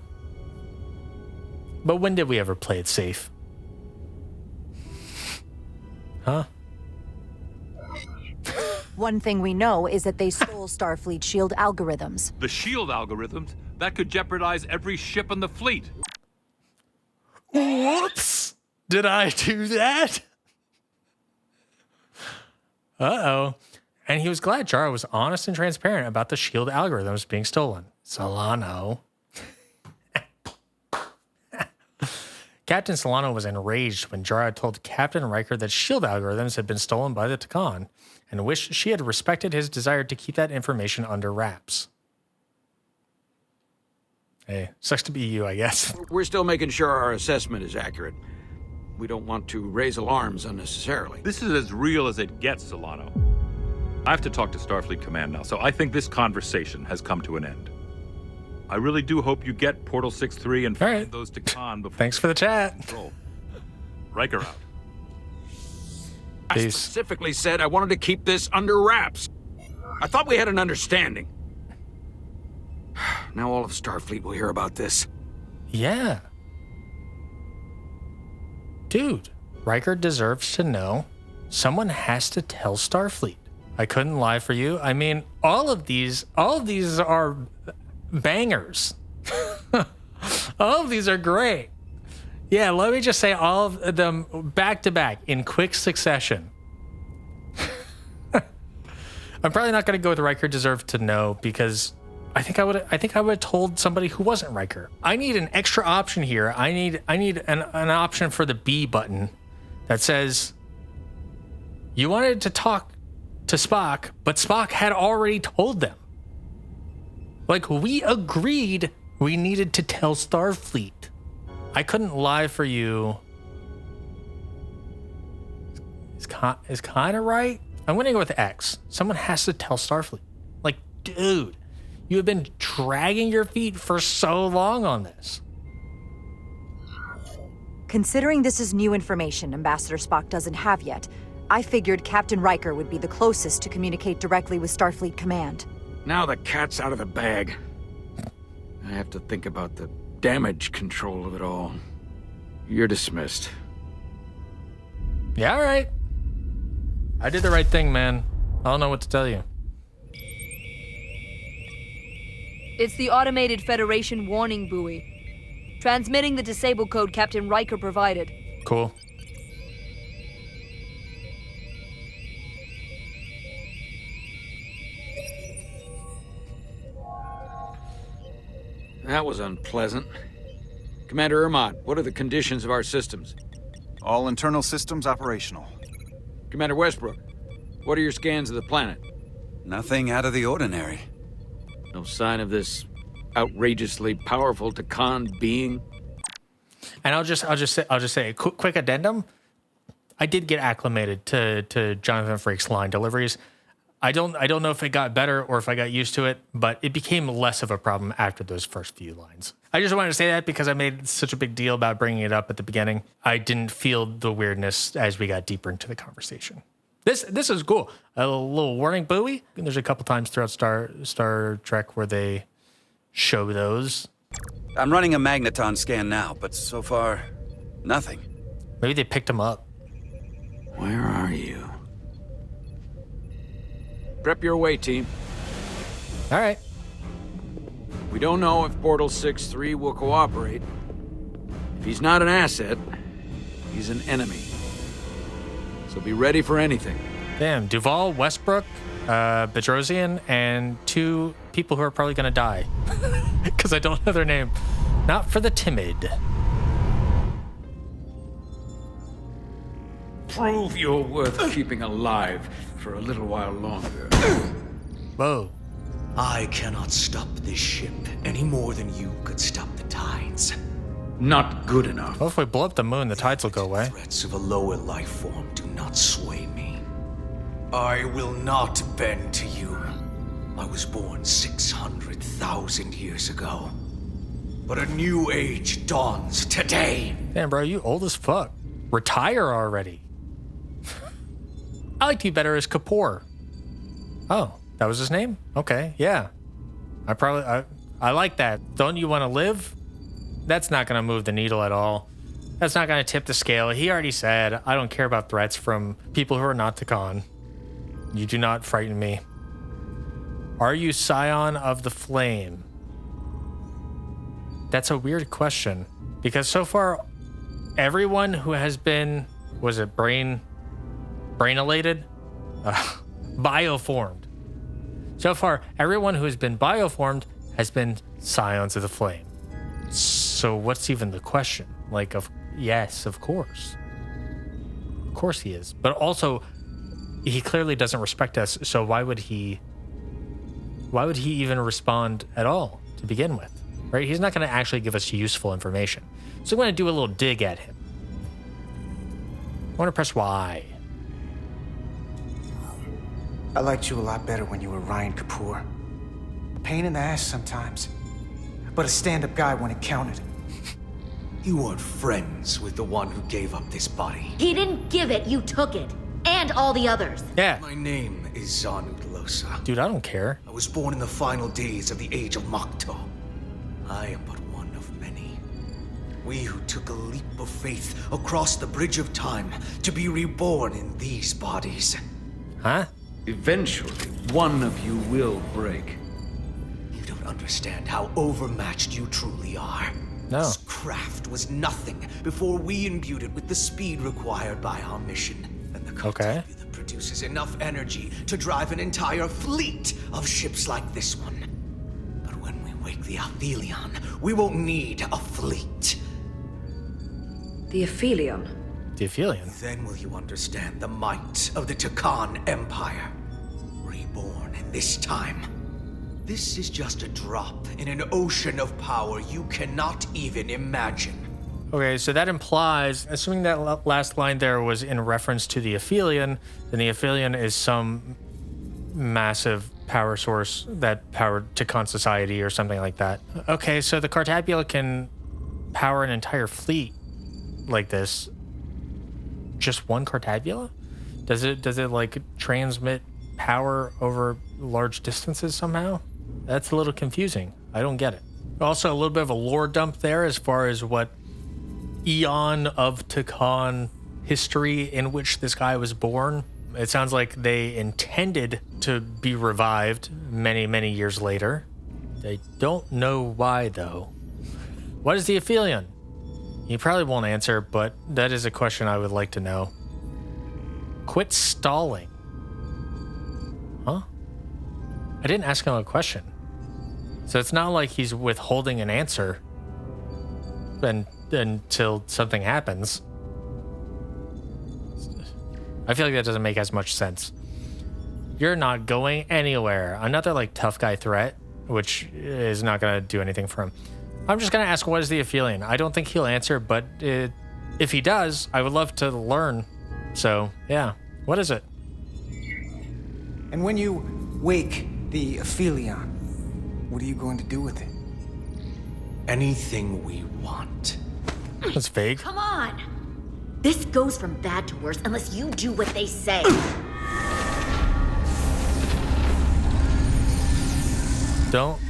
But when did we ever play it safe? Huh? One thing we know is that they stole Starfleet shield algorithms. The shield algorithms? That could jeopardize every ship in the fleet. Whoops! Did I do that? Uh-oh. And he was glad Jara was honest and transparent about the shield algorithms being stolen. Solano. Captain Solano was enraged when Jara told Captain Riker that shield algorithms had been stolen by the Takan and wished she had respected his desire to keep that information under wraps. Hey, sucks to be you, I guess. We're still making sure our assessment is accurate. We don't want to raise alarms unnecessarily. This is as real as it gets, Solano. I have to talk to Starfleet Command now, so I think this conversation has come to an end. I really do hope you get Portal 6-3 and find those Takan before... Thanks for the chat. Riker out. I specifically said I wanted to keep this under wraps. I thought we had an understanding. Now all of Starfleet will hear about this. Yeah. Dude, Riker deserves to know. Someone has to tell Starfleet. I couldn't lie for you. I mean, all of these are bangers. All of these are great. Yeah, let me just say all of them back to back in quick succession. I'm probably not going to go with Riker deserved to know because I think I would have told somebody who wasn't Riker. I need an extra option here. I need an option for the B button that says you wanted to talk to Spock, but Spock had already told them. Like, we agreed we needed to tell Starfleet. I couldn't lie for you. Is kind of right. I'm going to go with X. Someone has to tell Starfleet. Like, dude, you have been dragging your feet for so long on this. Considering this is new information Ambassador Spock doesn't have yet, I figured Captain Riker would be the closest to communicate directly with Starfleet Command. Now the cat's out of the bag. I have to think about the damage control of it all. You're dismissed. Yeah, all right. I did the right thing, man. I don't know what to tell you. It's the automated Federation warning buoy. Transmitting the disable code Captain Riker provided. Cool. That was unpleasant. Commander Ermont, what are the conditions of our systems? All internal systems operational. Commander Westbrook, what are your scans of the planet? Nothing out of the ordinary. No sign of this outrageously powerful Takan being? And I'll just say a quick addendum. I did get acclimated to Jonathan Frakes' line deliveries. I don't know if it got better or if I got used to it, but it became less of a problem after those first few lines. I just wanted to say that because I made such a big deal about bringing it up at the beginning. I didn't feel the weirdness as we got deeper into the conversation. This is cool. A little warning buoy. There's a couple times throughout Star Trek where they show those. I'm running a magneton scan now, but so far, nothing. Maybe they picked them up. Where are you? Prep your way, team. All right. We don't know if Portal 6-3 will cooperate. If he's not an asset, he's an enemy. So be ready for anything. Damn, Duval, Westbrook, Bedrosian, and 2 people who are probably going to die. Because I don't know their name. Not for the Timid. Prove you're worth keeping alive for a little while longer. Whoa. I cannot stop this ship any more than you could stop the tides. Not good enough. Well, if we blow up the moon, the tides will go away. Threats of a lower life form do not sway me. I will not bend to you. I was born 600,000 years ago. But a new age dawns today. Damn, bro, you old as fuck. Retire already. I liked you better as Kapoor. Oh, that was his name? Okay, yeah. I like that. Don't you want to live? That's not going to move the needle at all. That's not going to tip the scale. He already said, I don't care about threats from people who are not Takan. You do not frighten me. Are you Scion of the Flame? That's a weird question. Because so far, everyone who has been, was it brain-elated? Bioformed. So far, everyone who has been bioformed has been Scions of the Flame. So what's even the question? Like, yes, of course. Of course he is. But also, he clearly doesn't respect us, so why would he even respond at all to begin with? Right? He's not going to actually give us useful information. So I'm going to do a little dig at him. I want to press Y. I liked you a lot better when you were Ryan Kapoor. A pain in the ass sometimes, but a stand-up guy when it counted. You weren't friends with the one who gave up this body. He didn't give it, you took it. And all the others. Yeah. My name is Zanud Losa. Dude, I don't care. I was born in the final days of the Age of Makto. I am but one of many. We who took a leap of faith across the bridge of time to be reborn in these bodies. Huh? Eventually, one of you will break. You don't understand how overmatched you truly are. No. This craft was nothing before we imbued it with the speed required by our mission. And the Okay. Kardashev produces enough energy to drive an entire fleet of ships like this one. But when we wake the Aphelion, we won't need a fleet. The Aphelion? The Aphelion. Then will you understand the might of the Takan Empire. Reborn in this time. This is just a drop in an ocean of power you cannot even imagine. Okay, so that implies, assuming that last line there was in reference to the Aphelion, then the Aphelion is some massive power source that powered Takan society or something like that. Okay, so the Cartabula can power an entire fleet like this. Just one Cartabula? Does it like transmit power over large distances somehow? That's a little confusing. I don't get it. Also, a little bit of a lore dump there as far as what eon of Takan history in which this guy was born. It sounds like they intended to be revived many, many years later. They don't know why, though. What is the Aphelion? You probably won't answer, but that is a question I would like to know. Quit stalling. Huh? I didn't ask him a question. So it's not like he's withholding an answer until something happens. I feel like that doesn't make as much sense. You're not going anywhere. Another like tough guy threat, which is not going to do anything for him. I'm just going to ask, what is the Aphelion? I don't think he'll answer, but if he does, I would love to learn. So, yeah. What is it? And when you wake the Aphelion, what are you going to do with it? Anything we want. That's vague. Come on! This goes from bad to worse unless you do what they say. Don't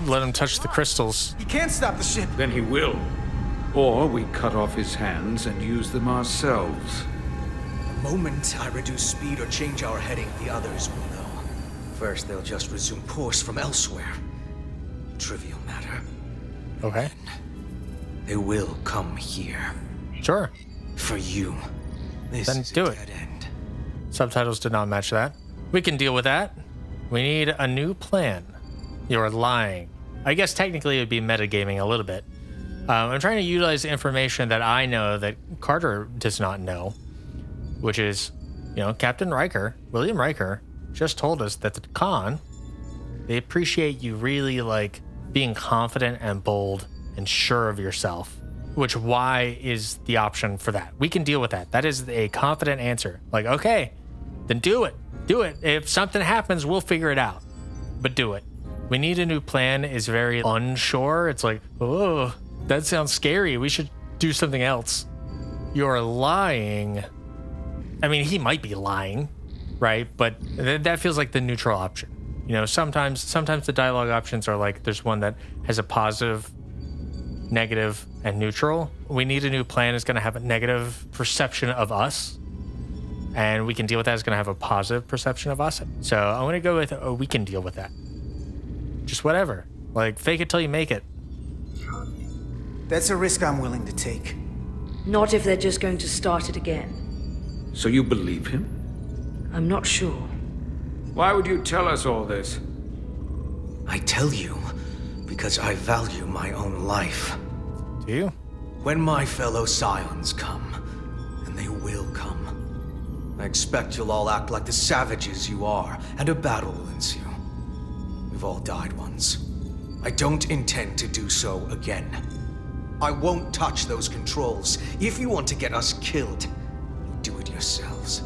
let him touch the crystals. He can't stop the ship. Then he will. Or we cut off his hands and use them ourselves. The moment I reduce speed or change our heading, the others will know. First, they'll just resume course from elsewhere. Trivial matter. Okay. They will come here. Sure. For you. This Then is do a it. dead end. Subtitles did not match that. We can deal with that. We need a new plan. You're lying. I guess technically it would be metagaming a little bit. I'm trying to utilize information that I know that Carter does not know, which is, Captain Riker, William Riker, just told us that the Khan, they appreciate you really like being confident and bold and sure of yourself, which Y is the option for that. We can deal with that. That is a confident answer. Like, okay, then do it. Do it. If something happens, we'll figure it out. But do it. We need a new plan is very unsure. It's like, oh, that sounds scary. We should do something else. You're lying. I mean, he might be lying, right? But that feels like the neutral option. Sometimes the dialogue options are like, there's one that has a positive, negative, and neutral. We need a new plan is going to have a negative perception of us. And we can deal with that. It's going to have a positive perception of us. So I'm going to go with, we can deal with that. Just whatever. Like, fake it till you make it. That's a risk I'm willing to take. Not if they're just going to start it again. So you believe him? I'm not sure. Why would you tell us all this? I tell you because I value my own life. Do you? When my fellow Scions come, and they will come, I expect you'll all act like the savages you are, and a battle will ensue. We've all died once. I don't intend to do so again. I won't touch those controls. If you want to get us killed, you do it yourselves.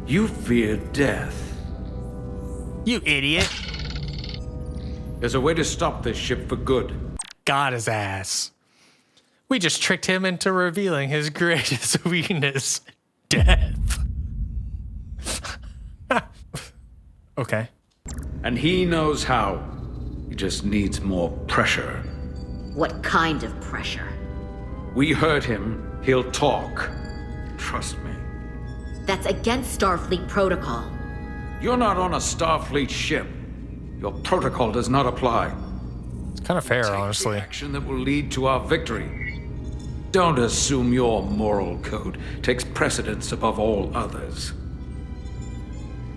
You fear death. You idiot. There's a way to stop this ship for good. Got his ass. We just tricked him into revealing his greatest weakness, death. Okay. And he knows how. He just needs more pressure. What kind of pressure? We heard him. He'll talk. Trust me. That's against Starfleet protocol. You're not on a Starfleet ship. Your protocol does not apply. It's kind of fair, Take honestly. the action that will lead to our victory. Don't assume your moral code takes precedence above all others.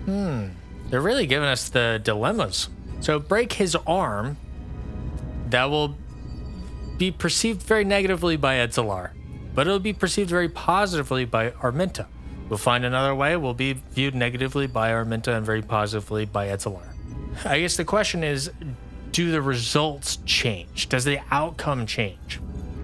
They're really giving us the dilemmas. So break his arm, that will be perceived very negatively by Edzelar, but it'll be perceived very positively by Arminta. We'll find another way, we'll be viewed negatively by Arminta and very positively by Edzelar. I guess the question is, do the results change? Does the outcome change?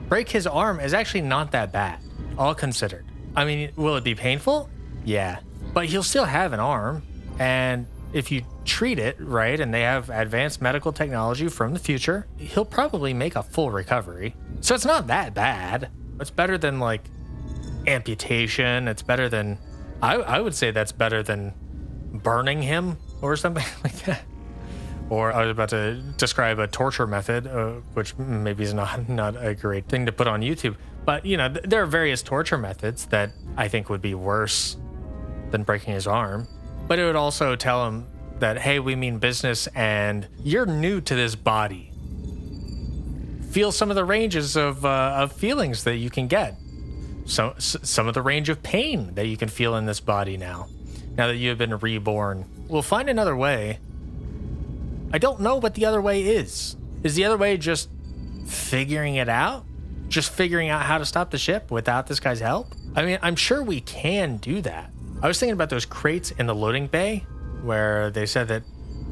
Break his arm is actually not that bad, all considered. I mean, will it be painful? Yeah, but he'll still have an arm, and if you treat it right and they have advanced medical technology from the future, he'll probably make a full recovery. So it's not that bad. It's better than like amputation. It's better than, I would say that's better than burning him or something like that. Or I was about to describe a torture method, which maybe is not a great thing to put on YouTube. But, you know, there are various torture methods that I think would be worse than breaking his arm. But it would also tell him that, hey, we mean business and you're new to this body. Feel some of the ranges of feelings that you can get. So some of the range of pain that you can feel in this body now that you have been reborn. We'll find another way. I don't know what the other way is. Is the other way just figuring it out? Just figuring out how to stop the ship without this guy's help? I mean, I'm sure we can do that. I was thinking about those crates in the loading bay where they said that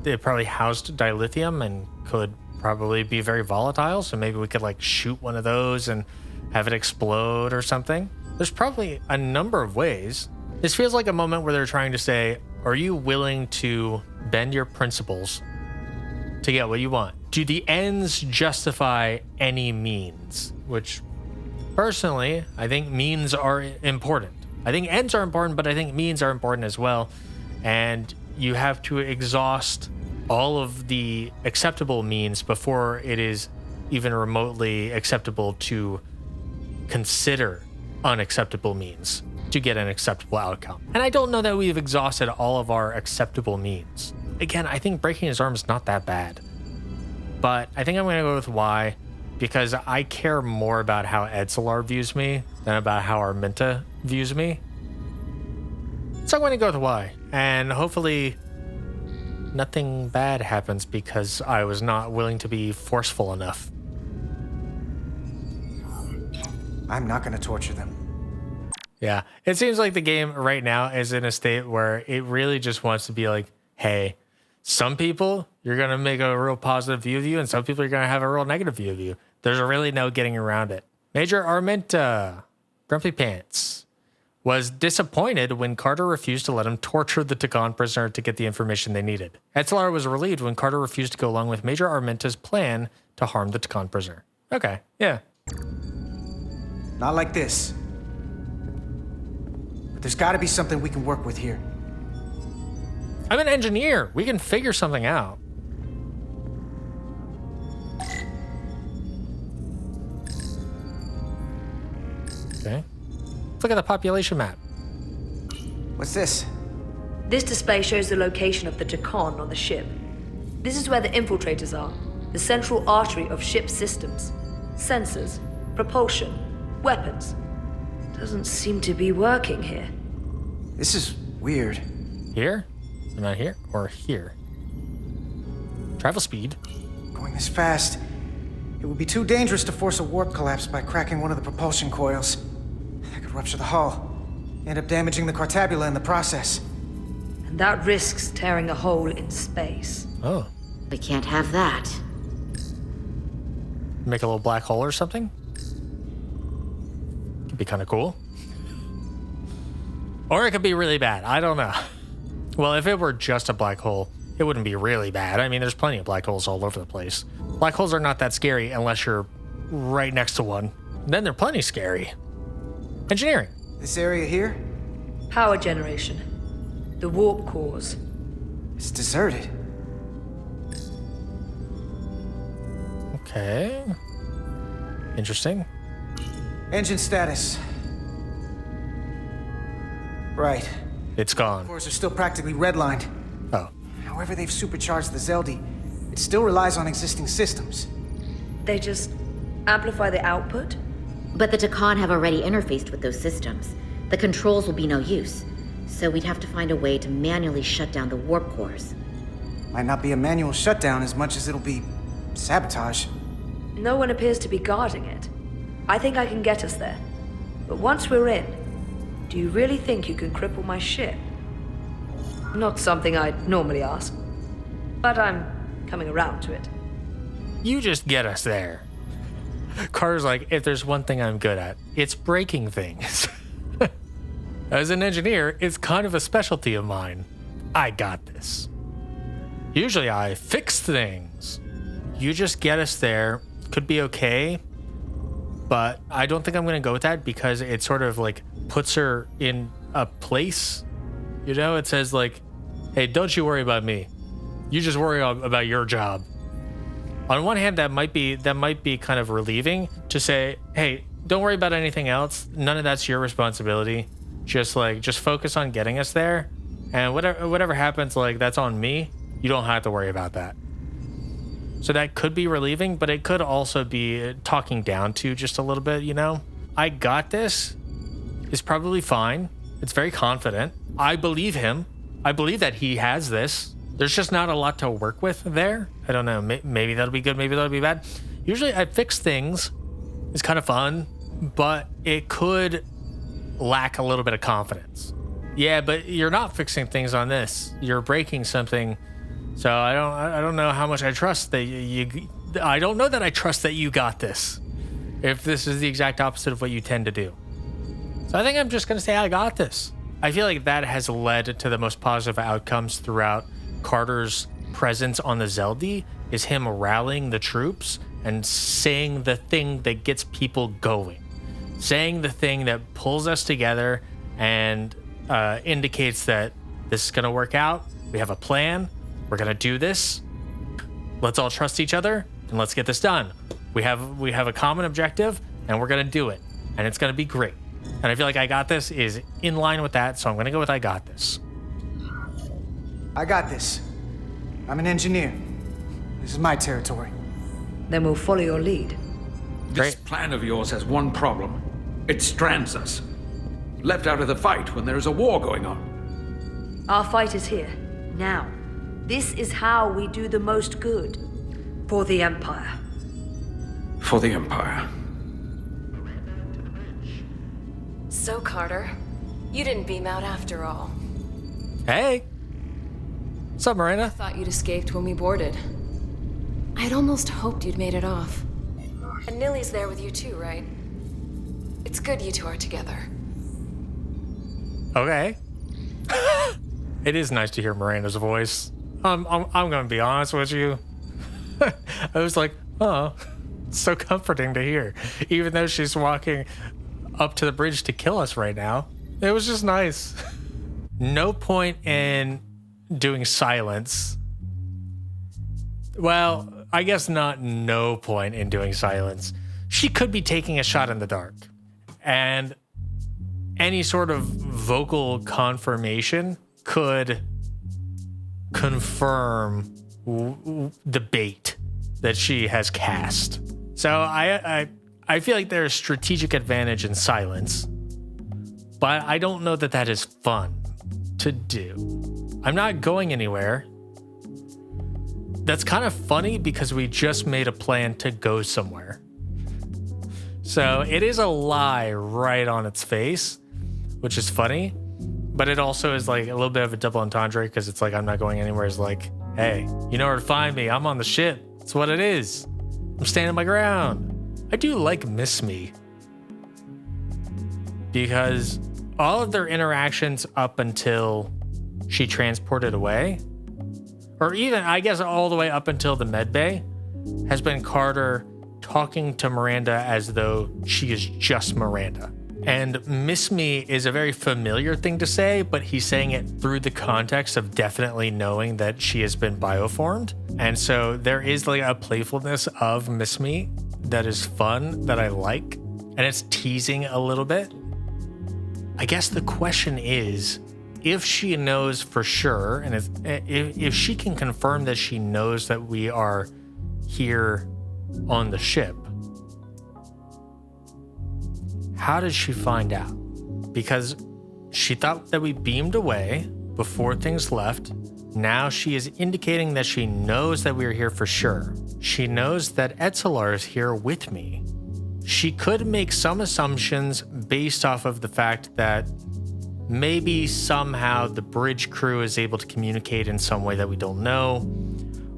they probably housed dilithium and could probably be very volatile. So maybe we could like shoot one of those and have it explode or something. There's probably a number of ways. This feels like a moment where they're trying to say, are you willing to bend your principles to get what you want? Do the ends justify any means? Which, personally, I think means are important. I think ends are important, but I think means are important as well. And you have to exhaust all of the acceptable means before it is even remotely acceptable to consider unacceptable means to get an acceptable outcome. And I don't know that we've exhausted all of our acceptable means. Again, I think breaking his arm is not that bad. But I think I'm going to go with Y because I care more about how Edzelar views me than about how Arminta views me. So I'm going to go with Y. And hopefully nothing bad happens because I was not willing to be forceful enough. I'm not going to torture them. Yeah, it seems like the game right now is in a state where it really just wants to be like, hey, some people, you're going to make a real positive view of you, and some people, you're going to have a real negative view of you. There's really no getting around it. Major Arminta, Grumpy Pants, was disappointed when Carter refused to let him torture the Takan prisoner to get the information they needed. Edzelar was relieved when Carter refused to go along with Major Arminta's plan to harm the Takan prisoner. Okay, yeah. Not like this. But there's got to be something we can work with here. I'm an engineer. We can figure something out. Okay. Let's look at the population map. What's this? This display shows the location of the Takan on the ship. This is where the infiltrators are, the central artery of ship systems. Sensors, propulsion, weapons. Doesn't seem to be working here. This is weird. Here? Am I here or here? Travel speed. Going this fast, it would be too dangerous to force a warp collapse by cracking one of the propulsion coils. That could rupture the hull, end up damaging the Cartabula in the process. And that risks tearing a hole in space. Oh. We can't have that. Make a little black hole or something? Could be kind of cool. Or it could be really bad. I don't know. Well, if it were just a black hole, it wouldn't be really bad. I mean, there's plenty of black holes all over the place. Black holes are not that scary unless you're right next to one. Then they're plenty scary. Engineering. This area here? Power generation. The warp cores. It's deserted. Okay. Interesting. Engine status. Right. It's gone. Cores are still practically redlined. However they've supercharged the Zeldi, it still relies on existing systems. They just amplify the output? But the Takan have already interfaced with those systems. The controls will be no use. So we'd have to find a way to manually shut down the warp cores. Might not be a manual shutdown as much as it'll be sabotage. No one appears to be guarding it. I think I can get us there. But once we're in, do you really think you can cripple my ship? Not something I'd normally ask, but I'm coming around to it. You just get us there. Carter's like, if there's one thing I'm good at, it's breaking things. As an engineer, it's kind of a specialty of mine. I got this. Usually I fix things. You just get us there. Could be okay, but I don't think I'm going to go with that because it sort of like puts her in a place. You know, it says like, hey, don't you worry about me. You just worry about your job. On one hand, that might be kind of relieving to say, hey, don't worry about anything else. None of that's your responsibility. Just focus on getting us there, and whatever happens, like that's on me. You don't have to worry about that. So that could be relieving, but it could also be talking down to just a little bit, you know? I got this is probably fine. It's very confident. I believe him. I believe that he has this. There's just not a lot to work with there. I don't know. Maybe that'll be good. Maybe that'll be bad. Usually I fix things. It's kind of fun, but it could lack a little bit of confidence. Yeah, but you're not fixing things on this. You're breaking something. So I don't know how much I trust that I don't know that I trust that you got this. If this is the exact opposite of what you tend to do. So I think I'm just going to say I got this. I feel like that has led to the most positive outcomes throughout Carter's presence on the Zeldi, is him rallying the troops and saying the thing that gets people going. Saying the thing that pulls us together and indicates that this is going to work out. We have a plan. We're going to do this. Let's all trust each other and let's get this done. We have a common objective and we're going to do it. And it's going to be great. And I feel like I got this is in line with that. So I'm going to go with I got this. I got this. I'm an engineer. This is my territory. Then we'll follow your lead. This plan of yours has one problem. It strands us. Left out of the fight when there is a war going on. Our fight is here, now. This is how we do the most good. For the Empire. For the Empire. So, Carter, you didn't beam out after all. Hey. What's up, Miranda? I thought you'd escaped when we boarded. I had almost hoped you'd made it off. And Nilly's there with you too, right? It's good you two are together. Okay. It is nice to hear Miranda's voice. I'm going to be honest with you. I was like, oh, it's so comforting to hear. Even though she's walking up to the bridge to kill us right now. It was just nice. No point in doing silence. Well, I guess not no point in doing silence. She could be taking a shot in the dark. And any sort of vocal confirmation could confirm the bait that she has cast. So I feel like there's strategic advantage in silence, but I don't know that that is fun to do. I'm not going anywhere. That's kind of funny because we just made a plan to go somewhere. So it is a lie right on its face, which is funny, but it also is like a little bit of a double entendre because it's like I'm not going anywhere. It's like, hey, you know where to find me. I'm on the ship. That's what it is. I'm standing my ground. I do like Miss Me because all of their interactions up until she transported away, or even I guess all the way up until the med bay, has been Carter talking to Miranda as though she is just Miranda. And Miss Me is a very familiar thing to say, but he's saying it through the context of definitely knowing that she has been bioformed. And so there is like a playfulness of Miss Me that is fun, that I like, and it's teasing a little bit. I guess the question is, if she knows for sure, and if she can confirm that she knows that we are here on the ship, how did she find out? Because she thought that we beamed away before things left. Now she is indicating that she knows that we are here for sure. She knows that Etzelar is here with me. She could make some assumptions based off of the fact that maybe somehow the bridge crew is able to communicate in some way that we don't know,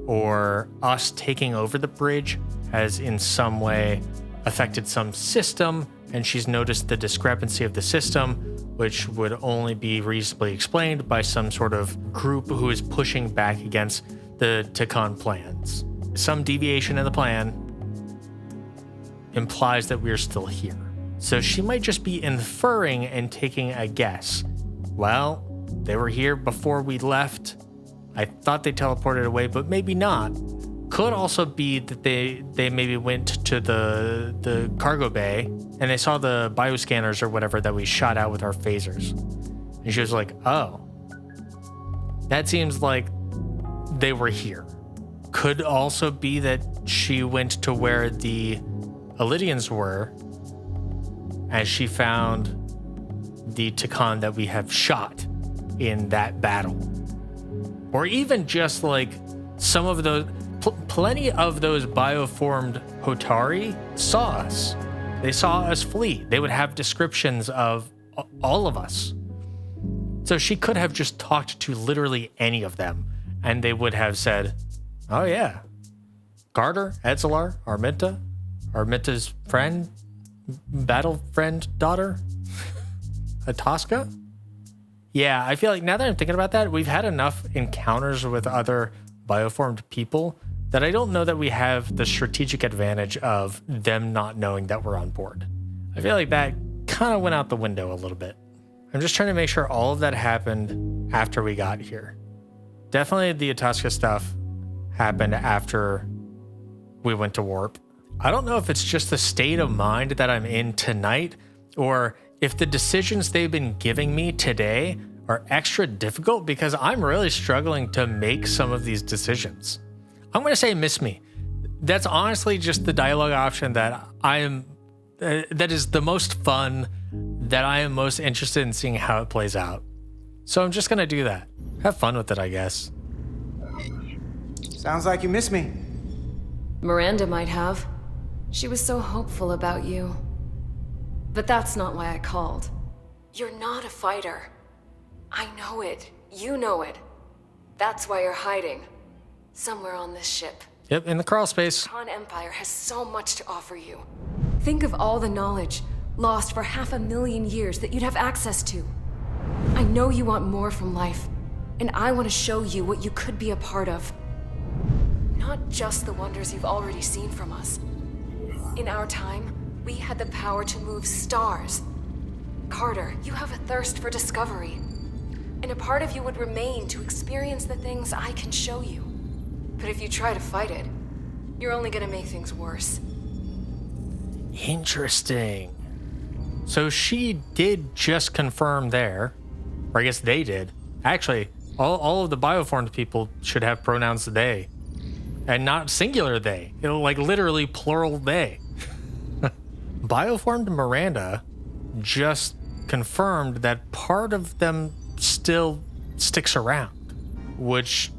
or us taking over the bridge has in some way affected some system, and she's noticed the discrepancy of the system, which would only be reasonably explained by some sort of group who is pushing back against the Takan plans. Some deviation in the plan implies that we're still here. So she might just be inferring and taking a guess. Well, they were here before we left. I thought they teleported away, but maybe not. Could also be that they maybe went to the cargo bay and they saw the bioscanners or whatever that we shot out with our phasers. And she was like, oh, that seems like they were here. Could also be that she went to where the Elydians were as she found the Takan that we have shot in that battle. Or even just like some of those, plenty of those bioformed Hotari saw us. They saw us flee. They would have descriptions of all of us. So she could have just talked to literally any of them, and they would have said, oh yeah, Carter, Etzelar, Arminta's friend, battle friend daughter, Ataska? Yeah, I feel like now that I'm thinking about that, we've had enough encounters with other bioformed people that I don't know that we have the strategic advantage of them not knowing that we're on board. I feel like that kind of went out the window a little bit. I'm just trying to make sure all of that happened after we got here. Definitely the Ataska stuff happened after we went to warp. I don't know if it's just the state of mind that I'm in tonight, or if the decisions they've been giving me today are extra difficult, because I'm really struggling to make some of these decisions. I'm going to say miss me. That's honestly just the dialogue option that that is the most fun, that I am most interested in seeing how it plays out. So I'm just going to do that. Have fun with it, I guess. Sounds like you miss me. Miranda might have. She was so hopeful about you. But that's not why I called. You're not a fighter. I know it. You know it. That's why you're hiding. Somewhere on this ship. Yep, in the crawl space. The Khan Empire has so much to offer you. Think of all the knowledge lost for 500,000 years that you'd have access to. I know you want more from life, and I want to show you what you could be a part of. Not just the wonders you've already seen from us. In our time, we had the power to move stars. Carter, you have a thirst for discovery. And a part of you would remain to experience the things I can show you. But if you try to fight it, you're only gonna make things worse. Interesting. So she did just confirm there, or I guess they did. Actually, all of the bioformed people should have pronouns they, and not singular they. It'll like literally plural they. Bioformed Miranda just confirmed that part of them still sticks around, which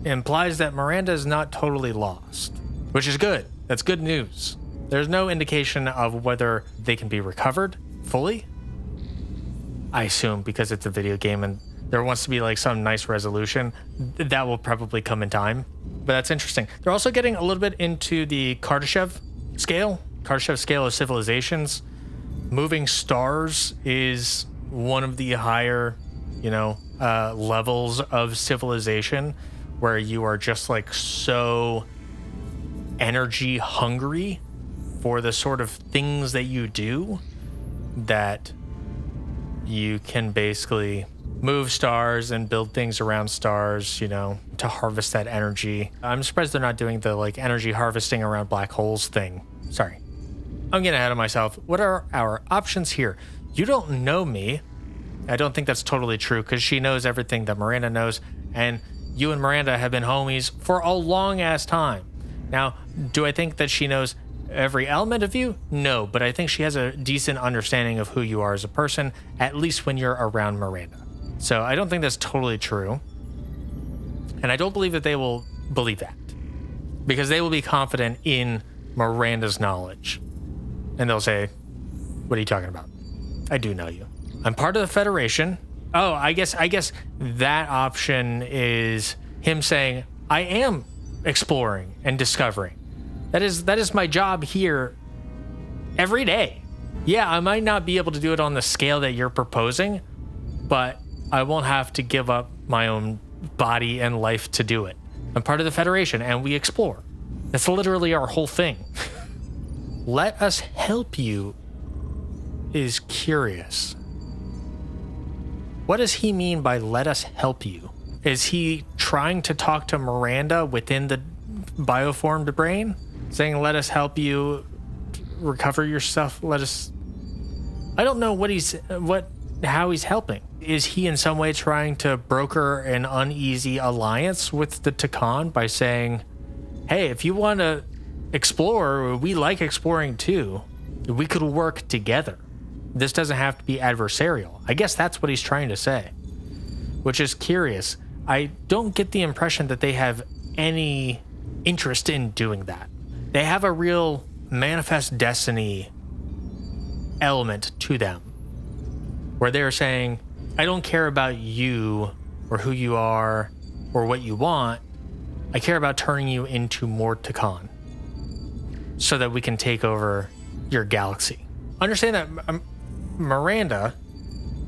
implies that Miranda is not totally lost, which is good. That's good news. There's no indication of whether they can be recovered fully. I assume because it's a video game and there wants to be like some nice resolution, that will probably come in time. But that's interesting. They're also getting a little bit into the Kardashev scale of civilizations. Moving stars is one of the higher, levels of civilization, where you are just like so energy hungry for the sort of things that you do that you can basically move stars and build things around stars, to harvest that energy. I'm surprised they're not doing the like energy harvesting around black holes thing. Sorry, I'm getting ahead of myself. What are our options here? You don't know me. I don't think that's totally true because she knows everything that Miranda knows, and you and Miranda have been homies for a long ass time. Now, do I think that she knows every element of you? No, but I think she has a decent understanding of who you are as a person, at least when you're around Miranda. So I don't think that's totally true. And I don't believe that they will believe that because they will be confident in Miranda's knowledge. And they'll say, what are you talking about? I do know you. I'm part of the Federation. Oh, I guess that option is him saying, I am exploring and discovering. That is my job here every day. Yeah, I might not be able to do it on the scale that you're proposing, but I won't have to give up my own body and life to do it. I'm part of the Federation and we explore. That's literally our whole thing. Let us help you is curious. What does he mean by let us help you? Is he trying to talk to Miranda within the bioformed brain? Saying let us help you recover your stuff? I don't know how he's helping. Is he in some way trying to broker an uneasy alliance with the Takan by saying, hey, if you want to explore, we like exploring too. We could work together. This doesn't have to be adversarial. I guess that's what he's trying to say, which is curious. I don't get the impression that they have any interest in doing that. They have a real manifest destiny element to them, where they're saying, I don't care about you or who you are or what you want. I care about turning you into more Takan so that we can take over your galaxy. Understand that Miranda,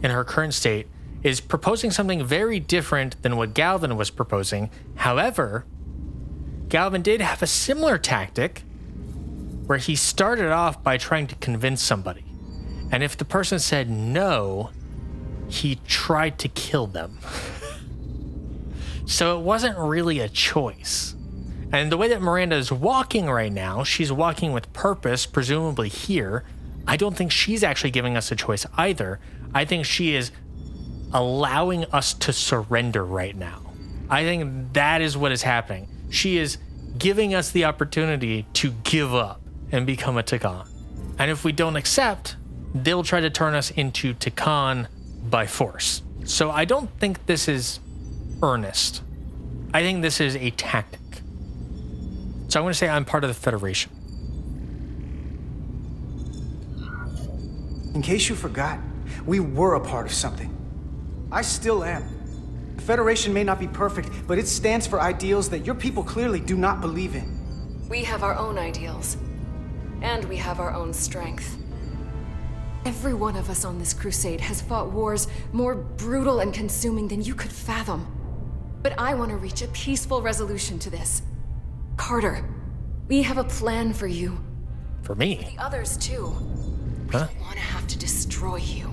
in her current state, is proposing something very different than what Galvin was proposing. However, Galvin did have a similar tactic where he started off by trying to convince somebody. And if the person said no, he tried to kill them. So it wasn't really a choice. And the way that Miranda is walking right now, she's walking with purpose, presumably here. I don't think she's actually giving us a choice either. I think she is allowing us to surrender right now. I think that is what is happening. She is giving us the opportunity to give up and become a Takan. And if we don't accept, they'll try to turn us into Takan by force. So I don't think this is earnest. I think this is a tactic. So I'm going to say I'm part of the Federation. In case you forgot, we were a part of something. I still am. The Federation may not be perfect, but it stands for ideals that your people clearly do not believe in. We have our own ideals. And we have our own strength. Every one of us on this crusade has fought wars more brutal and consuming than you could fathom. But I want to reach a peaceful resolution to this. Carter, we have a plan for you. For me? The others too. We don't want to have to destroy you.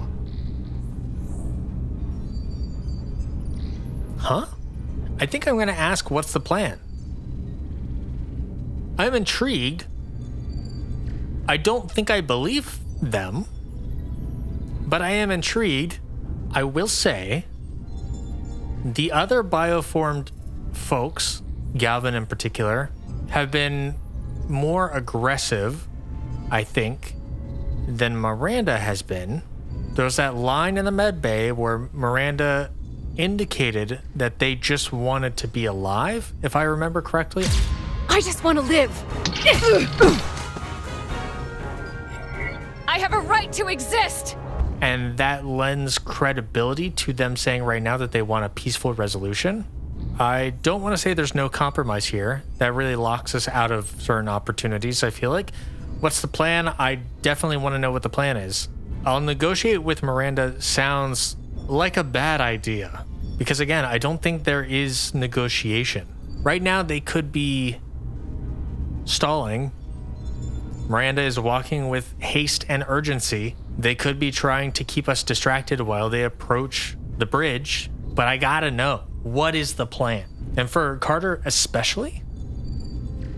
Huh? I think I'm going to ask what's the plan. I'm intrigued. I don't think I believe them, but I am intrigued. I will say the other bioformed folks, Galvin in particular, have been more aggressive, I think, than Miranda has been. There was that line in the med bay where Miranda indicated that they just wanted to be alive, if I remember correctly. I just want to live. I have a right to exist. And that lends credibility to them saying right now that they want a peaceful resolution. I don't want to say there's no compromise here. That really locks us out of certain opportunities, I feel like. What's the plan? I definitely want to know what the plan is. I'll negotiate with Miranda sounds like a bad idea. Because again, I don't think there is negotiation. Right now, they could be stalling. Miranda is walking with haste and urgency. They could be trying to keep us distracted while they approach the bridge. But I gotta know, what is the plan? And for Carter especially?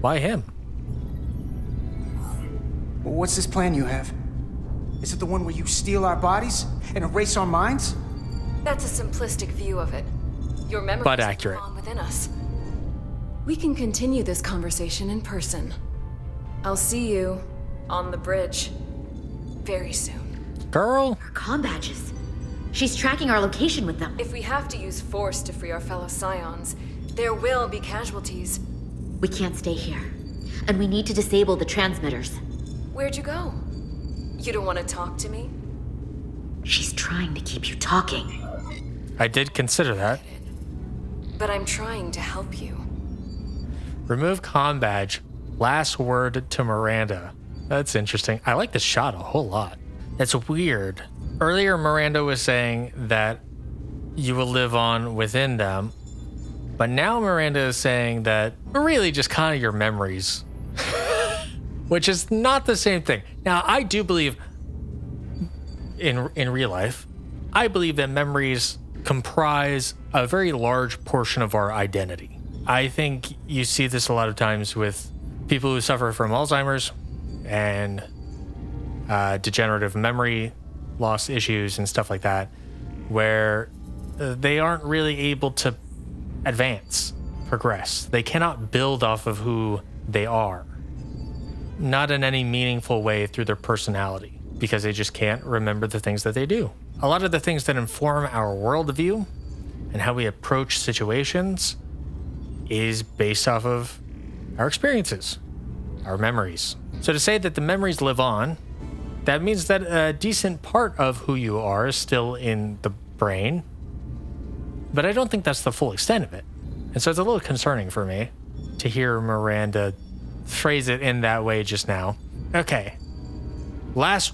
Why him? What's this plan you have? Is it the one where you steal our bodies and erase our minds? That's a simplistic view of it. Your memories but accurate. live on within us. We can continue this conversation in person. I'll see you on the bridge very soon. Girl. Her comm badges. She's tracking our location with them. If we have to use force to free our fellow Scions, there will be casualties. We can't stay here. And we need to disable the transmitters. Where'd you go? You don't want to talk to me? She's trying to keep you talking. I did consider that. But I'm trying to help you. Remove comm badge. Last word to Miranda. That's interesting. I like this shot a whole lot. It's weird. Earlier, Miranda was saying that you will live on within them. But now Miranda is saying that really just kind of your memories. Which is not the same thing. Now, I do believe in real life, I believe that memories comprise a very large portion of our identity. I think you see this a lot of times with people who suffer from Alzheimer's and degenerative memory loss issues and stuff like that, where they aren't really able to advance, progress. They cannot build off of who they are, not in any meaningful way through their personality, because they just can't remember the things that they do. A lot of the things that inform our worldview and how we approach situations is based off of our experiences, our memories. So to say that the memories live on, that means that a decent part of who you are is still in the brain, but I don't think that's the full extent of it. And so it's a little concerning for me to hear Miranda phrase it in that way just now. Okay. Last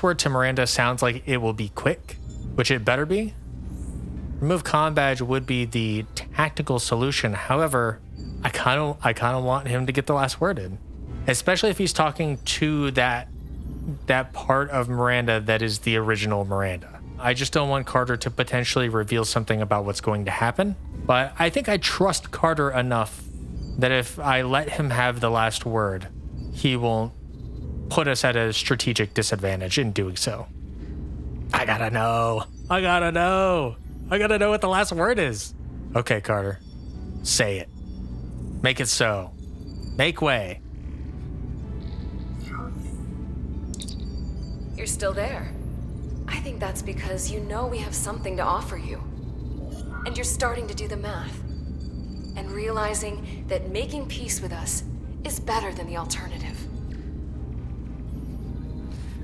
word to Miranda sounds like it will be quick, which it better be. Remove comm badge would be the tactical solution. However, I kind of want him to get the last word in, especially if he's talking to that part of Miranda that is the original Miranda. I just don't want Carter to potentially reveal something about what's going to happen. But I think I trust Carter enough that if I let him have the last word, he won't put us at a strategic disadvantage in doing so. I gotta know what the last word is. Okay, Carter. Say it. Make it so. Make way. You're still there. I think that's because you know we have something to offer you. And you're starting to do the math. And realizing that making peace with us is better than the alternative.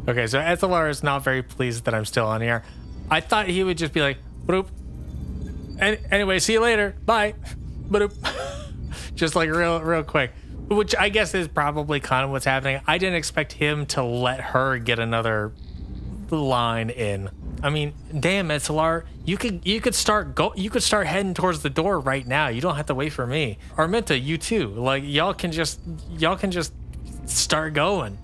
Okay, so Ethelard is not very pleased that I'm still on here. I thought he would just be like, boop. Anyway, see you later. Bye. Boop. Just like real quick. Which I guess is probably kind of what's happening. I didn't expect him to let her get another line in. I mean, damn, Etzelard, you could start heading towards the door right now. You don't have to wait for me. Arminta, you too. Like y'all can just start going.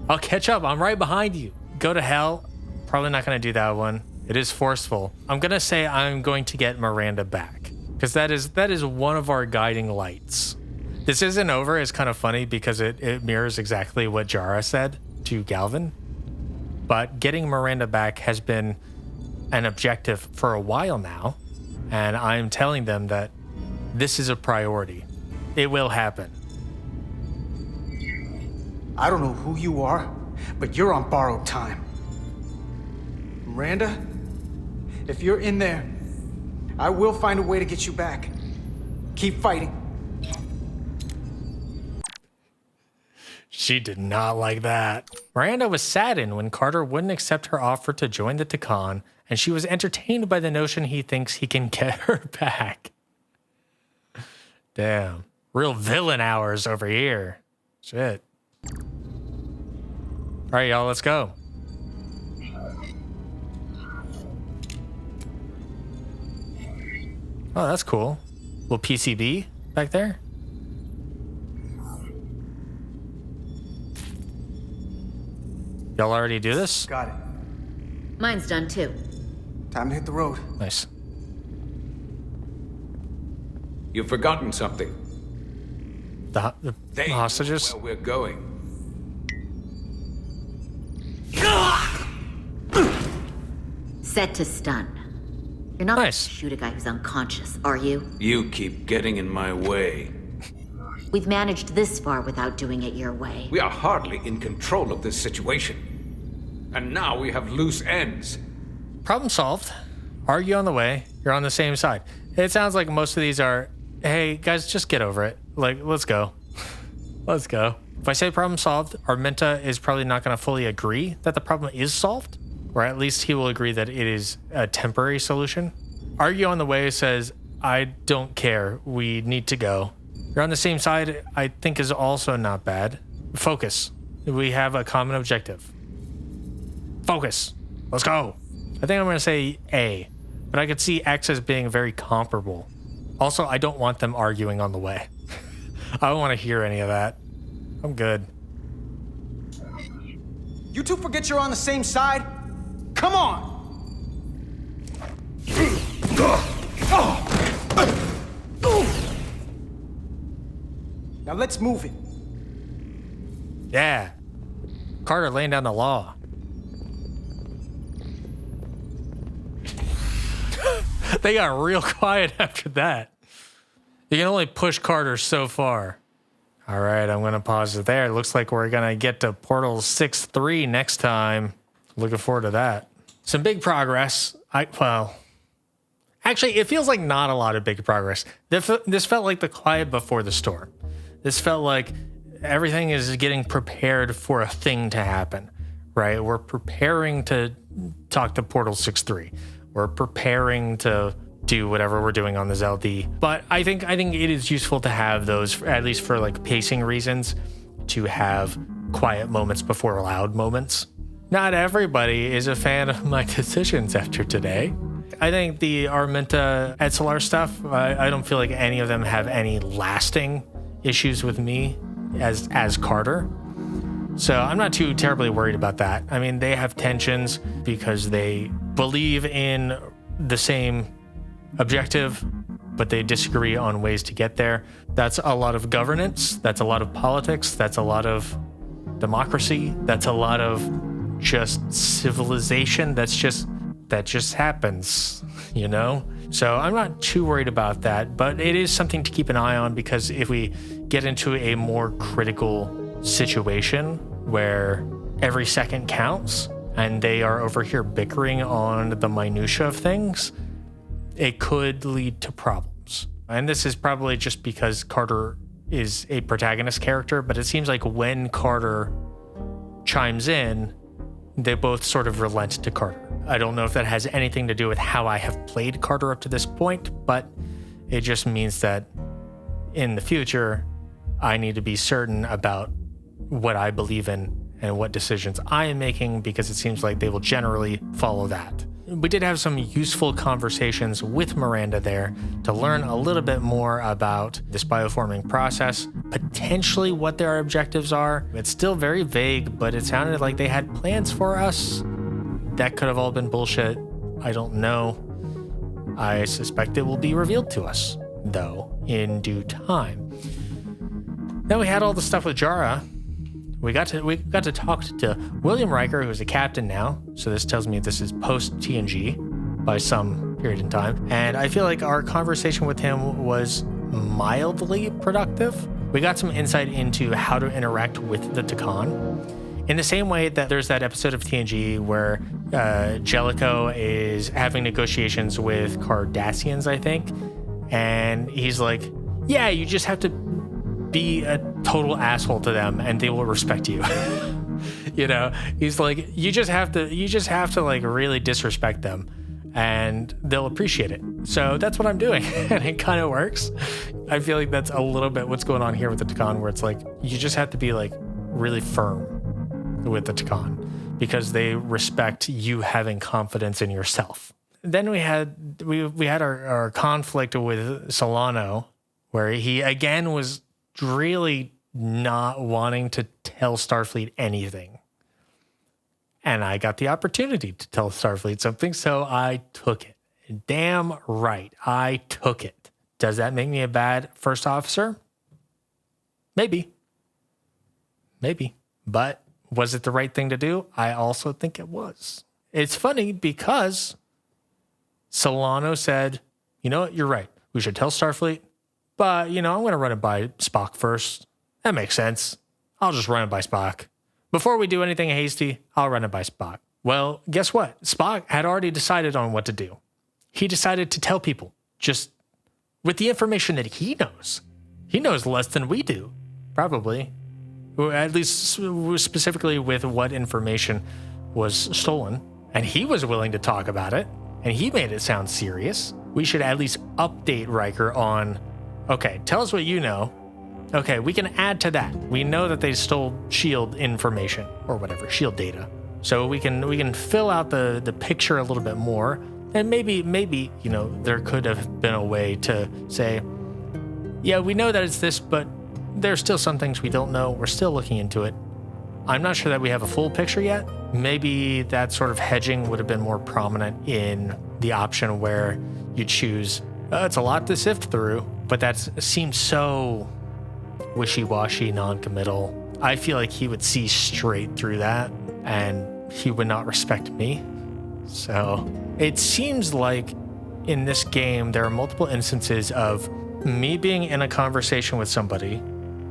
I'll catch up. I'm right behind you. Go to hell. Probably not gonna do that one. It is forceful. I'm gonna say I'm going to get Miranda back, because that is one of our guiding lights. This isn't over. It's kind of funny because it mirrors exactly what Jara said to Galvin. But getting Miranda back has been an objective for a while now, and I'm telling them that this is a priority. It will happen. I don't know who you are, but you're on borrowed time. Miranda, if you're in there, I will find a way to get you back. Keep fighting. She did not like that. Miranda was saddened when Carter wouldn't accept her offer to join the Takan, and she was entertained by the notion he thinks he can get her back. Damn. Real villain hours over here. Shit. All right, y'all, let's go. Oh, that's cool. Little PCB back there. Y'all already do this? Got it. Mine's done too. Time to hit the road. Nice. You've forgotten something. The They hostages? know where we're going. Set to stun. You're not Nice. gonna shoot a guy who's unconscious, are you? You keep getting in my way. We've managed this far without doing it your way. We are hardly in control of this situation. And now we have loose ends. Problem solved. Argue on the way. You're on the same side. It sounds like most of these are, hey, guys, just get over it. Like, let's go. Let's go. If I say problem solved, Arminta is probably not going to fully agree that the problem is solved, or at least he will agree that it is a temporary solution. Argue on the way says, I don't care. We need to go. You're on the same side, I think is also not bad. Focus. We have a common objective. Focus. Let's go. I think I'm going to say A, but I could see X as being very comparable. Also, I don't want them arguing on the way. I don't want to hear any of that. I'm good. You two forget you're on the same side? Come on! Now let's move it. Yeah. Carter laying down the law. They got real quiet after that. You can only push Carter so far. All right, I'm going to pause it there. It looks like we're going to get to Portal 6-3 next time. Looking forward to that. Some big progress. Actually, it feels like not a lot of big progress. This felt like the quiet before the storm. This felt like everything is getting prepared for a thing to happen, right? We're preparing to talk to Portal 6-3. We're preparing to do whatever we're doing on the ZLD. But I think it is useful to have those, at least for like pacing reasons, to have quiet moments before loud moments. Not everybody is a fan of my decisions after today. I think the Arminta Etzelar stuff, I don't feel like any of them have any lasting issues with me as Carter. So I'm not too terribly worried about that. I mean, they have tensions because they believe in the same objective, but they disagree on ways to get there. That's a lot of governance. That's a lot of politics. That's a lot of democracy. That's a lot of just civilization. That just happens, you know? So I'm not too worried about that, but it is something to keep an eye on, because if we get into a more critical situation where every second counts and they are over here bickering on the minutia of things, it could lead to problems. And this is probably just because Carter is a protagonist character, but it seems like when Carter chimes in, they both sort of relent to Carter. I don't know if that has anything to do with how I have played Carter up to this point, but it just means that in the future, I need to be certain about what I believe in and what decisions I am making, because it seems like they will generally follow that. We did have some useful conversations with Miranda there to learn a little bit more about this bioforming process, potentially what their objectives are. It's still very vague, but it sounded like they had plans for us. That could have all been bullshit. I don't know. I suspect it will be revealed to us, though, in due time. Then we had all the stuff with Jara. We got to talk to William Riker, who's a captain now. So this tells me this is post TNG by some period in time. And I feel like our conversation with him was mildly productive. We got some insight into how to interact with the Takan. In the same way that there's that episode of TNG where Jellicoe is having negotiations with Cardassians, I think. And he's like, yeah, you just have to be a total asshole to them and they will respect you. You know, he's like, you just have to like really disrespect them and they'll appreciate it. So that's what I'm doing. And it kind of works. I feel like that's a little bit what's going on here with the Takan, where it's like, you just have to be like really firm with the Takan because they respect you having confidence in yourself. Then we had our conflict with Solano, where he again was really not wanting to tell Starfleet anything. And I got the opportunity to tell Starfleet something, so I took it. Damn right, I took it. Does that make me a bad first officer? Maybe. But was it the right thing to do? I also think it was. It's funny because Solano said, you know what, you're right. We should tell Starfleet, but, I'm going to run it by Spock first. That makes sense. I'll just run it by Spock. Before we do anything hasty, I'll run it by Spock. Well, guess what? Spock had already decided on what to do. He decided to tell people, just with the information that he knows. He knows less than we do, probably. Or at least specifically with what information was stolen. And he was willing to talk about it. And he made it sound serious. We should at least update Riker on, okay, tell us what you know. Okay, we can add to that. We know that they stole SHIELD information or whatever, SHIELD data. So we can fill out the picture a little bit more. And maybe, there could have been a way to say, yeah, we know that it's this, but there's still some things we don't know. We're still looking into it. I'm not sure that we have a full picture yet. Maybe that sort of hedging would have been more prominent in the option where you choose, it's a lot to sift through, but that seems so wishy-washy, non-committal. I feel like he would see straight through that and he would not respect me. So it seems like in this game, there are multiple instances of me being in a conversation with somebody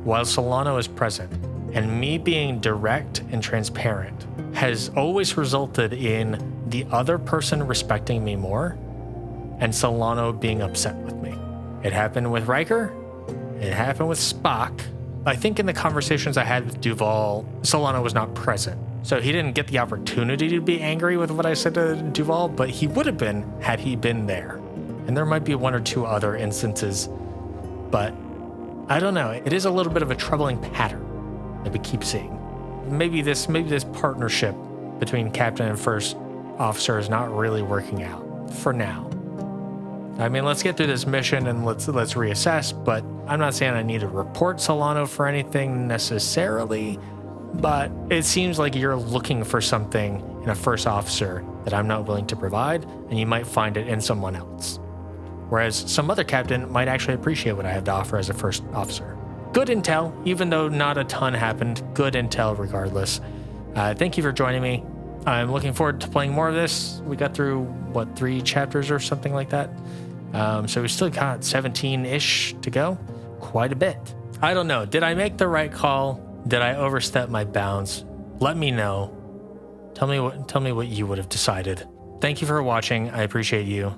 while Solano is present, and me being direct and transparent has always resulted in the other person respecting me more and Solano being upset with me. It happened with Riker. It happened with Spock. I think in the conversations I had with Duval, Solano was not present. So he didn't get the opportunity to be angry with what I said to Duval, but he would have been had he been there. And there might be one or two other instances, but I don't know. It is a little bit of a troubling pattern that we keep seeing. Maybe this partnership between captain and first officer is not really working out for now. I mean, let's get through this mission and let's reassess, but I'm not saying I need to report Solano for anything necessarily, but it seems like you're looking for something in a first officer that I'm not willing to provide, and you might find it in someone else. Whereas some other captain might actually appreciate what I have to offer as a first officer. Good intel, even though not a ton happened. Good intel regardless. Thank you for joining me. I'm looking forward to playing more of this. We got through, 3 chapters or something like that? So we still got 17-ish to go. Quite a bit. I don't know. Did I make the right call? Did I overstep my bounds? Let me know. Tell me what you would have decided. Thank you for watching. I appreciate you.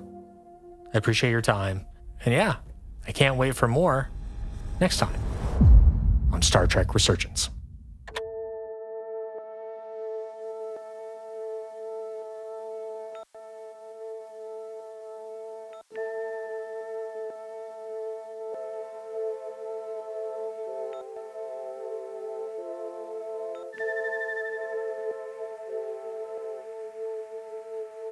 I appreciate your time. And yeah, I can't wait for more next time on Star Trek Resurgence.